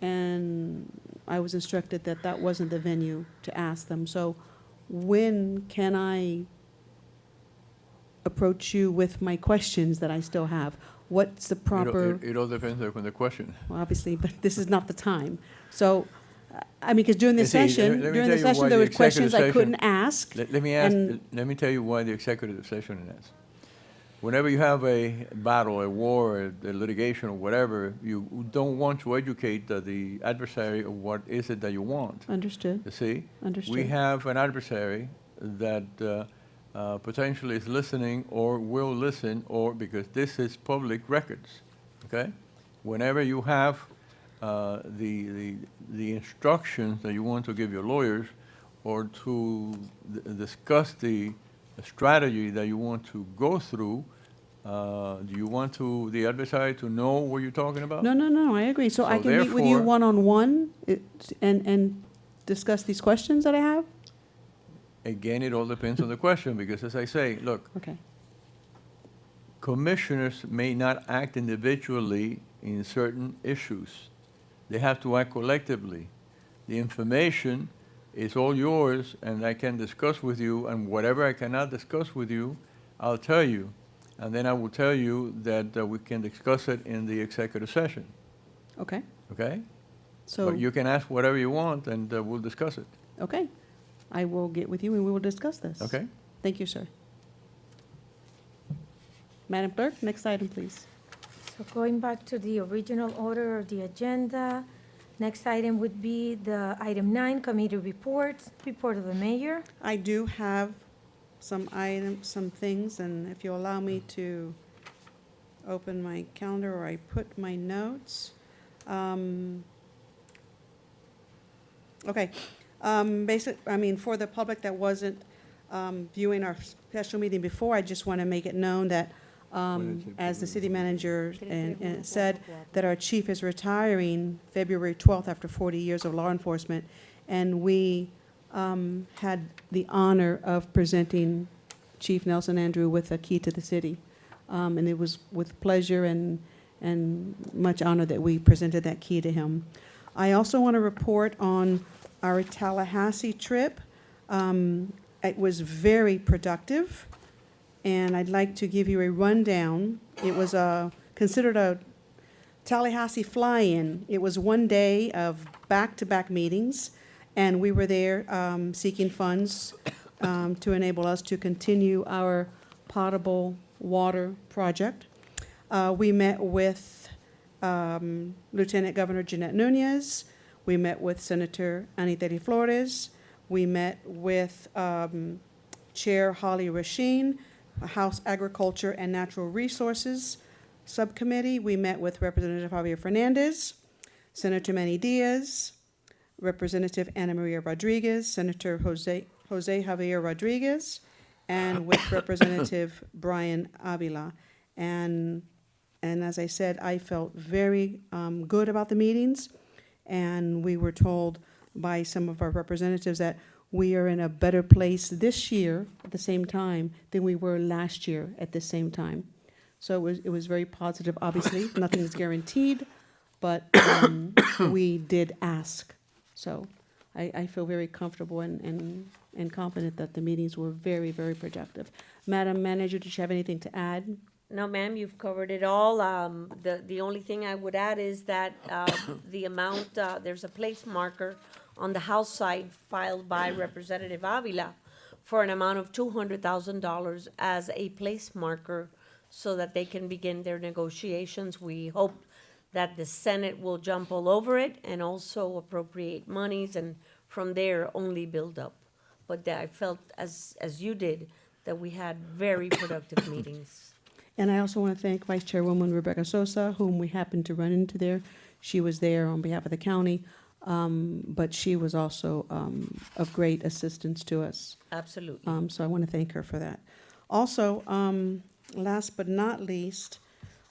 and I was instructed that that wasn't the venue to ask them. So when can I approach you with my questions that I still have? What's the proper, It all depends on the question. well, obviously, but this is not the time. So, I mean, because during the You see, session, let me during tell the you why session, there the were questions executive I couldn't session- ask. Let me And- let me tell you why the executive session is. whenever you have a battle, a war, a litigation, or whatever, you don't want to educate the adversary of what is it that you want. Understood, You see? We understood. have an adversary that potentially is listening or will listen, or because this is public records, okay? Whenever you have the instructions that you want to give your lawyers, or to discuss the strategy that you want to go through, do you want the adversary to know what you're talking about? No, I agree. So I So can meet with you therefore- one-on-one and discuss these questions that I have? Again, it all depends on the question, because as I say, look, Okay, commissioners may not act individually in certain issues. They have to act collectively. The information is all yours, and I can discuss with you, and whatever I cannot discuss with you, I'll tell you. And then I will tell you that we can discuss it in the executive session, okay. okay? So, But you can ask whatever you want, and we'll discuss it, okay. I will get with you and we will discuss this. okay? Thank you, sir. Madam Clerk, next item, please. So going back to the original order of the agenda, next item would be the item 9, committee reports, report of the mayor. I do have some items, some things, and if you allow me to open my calendar or I put my notes. Okay, for the public that wasn't viewing our special meeting before, I just want to make it known that, as the city manager said, that our chief is retiring February 12th after 40 years of law enforcement, and we had the honor of presenting Chief Nelson Andrew with a key to the city. And it was with pleasure and much honor that we presented that key to him. I also want to report on our Tallahassee trip. It was very productive, and I'd like to give you a rundown. It was considered a Tallahassee fly-in. It was one day of back-to-back meetings, and we were there seeking funds to enable us to continue our potable water project. We met with Lieutenant Governor Jeanette Nunez. We met with Senator Anita de Flores. We met with Chair Holly Rasheen, House Agriculture and Natural Resources Subcommittee. We met with Representative Javier Fernandez, Senator Manny Diaz, Representative Ana Maria Rodriguez, Senator Jose Javier Rodriguez, and with Representative Brian Avila. And as I said, I felt very good about the meetings, and we were told by some of our representatives that we are in a better place this year at the same time than we were last year at the same time. So it was very positive. Obviously, nothing is guaranteed, but we did ask. So I feel very comfortable and confident that the meetings were very, very productive. Madam Manager, did you have anything to add? No, ma'am, you've covered it all. The only thing I would add is that the amount, there's a place marker on the House side filed by Representative Avila for an amount of $200,000 as a place marker so that they can begin their negotiations. We hope that the Senate will jump all over it and also appropriate monies, and from there only build up. But I felt, as you did, that we had very productive meetings. And I also want to thank Vice Chairwoman Rebecca Sosa, whom we happened to run into there. She was there on behalf of the county, but she was also of great assistance to us. Absolutely. So I want to thank her for that. Also, last but not least,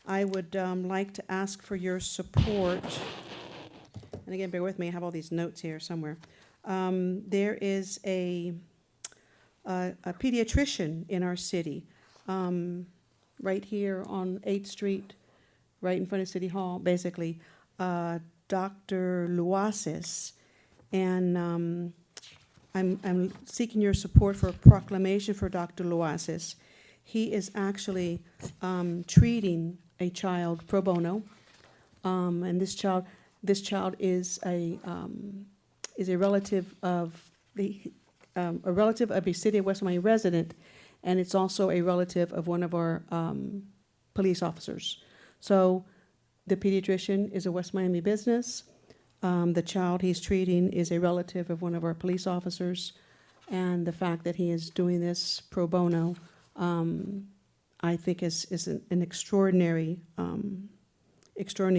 I would like to ask for your support. And again, bear with me, I have all these notes here somewhere. There is a pediatrician in our city, right here on 8th Street, right in front of City Hall, basically, Dr. Luaces. And I'm seeking your support for a proclamation for Dr. Luaces. He is actually treating a child pro bono, and this child is a relative of a city of West Miami resident, and it's also a relative of one of our police officers. So the pediatrician is a West Miami business. The child he's treating is a relative of one of our police officers, and the fact that he is doing this pro bono, I think is an extraordinary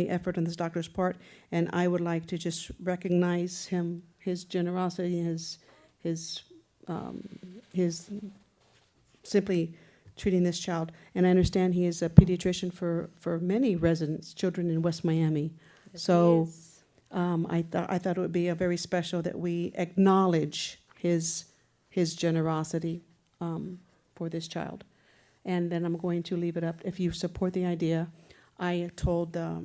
effort on this doctor's part, and I would like to just recognize him, his generosity, his simply treating this child. And I understand he is a pediatrician for many residents, children in West Miami. So I thought it would be a very special that we acknowledge his generosity for this child. And then I'm going to leave it up, if you support the idea. I told the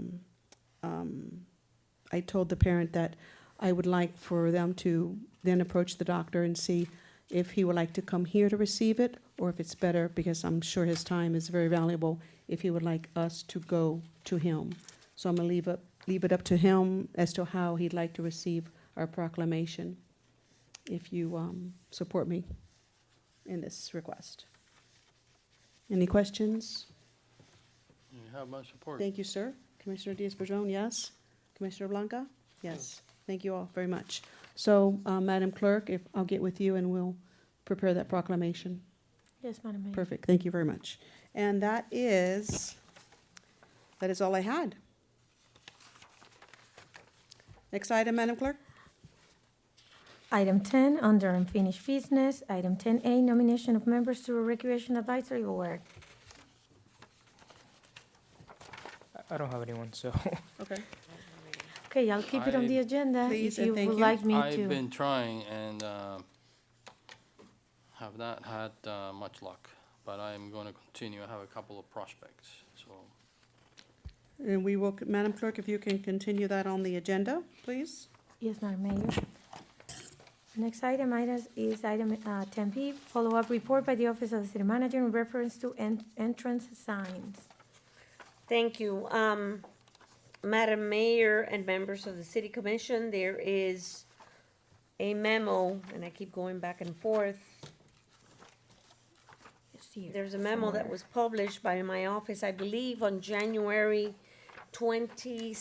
parent that I would like for them to then approach the doctor and see if he would like to come here to receive it, or if it's better, because I'm sure his time is very valuable, if he would like us to go to him. So I'm gonna leave it up to him as to how he'd like to receive our proclamation, if you support me in this request. Any questions? You have my support. Thank you, sir. Commissioner Diaz-Padrón, yes? Commissioner Blanca? Yes. Thank you all very much. So, Madam Clerk, if I'll get with you and we'll prepare that proclamation. Yes, Madam Mayor. Perfect. Thank you very much. And that is all I had. Next item, Madam Clerk? Item 10, under unfinished business. Item 10A, nomination of members to a Recreation Advisory Board. I don't have anyone, so. Okay. Okay, I'll keep it on the agenda Please, if and you thank would you. like me I've to. been trying and have not had much luck, but I'm going to continue. I have a couple of prospects, so. And we will, Madam Clerk, if you can continue that on the agenda, please? Yes, Madam Mayor. Next item is item 10B, follow-up report by the Office of the City Manager in reference to entrance signs. Thank you. Madam Mayor and members of the City Commission, there is a memo, and I keep going back and forth. It's here There's a memo that somewhere. was published by my office, I believe, on January 22nd.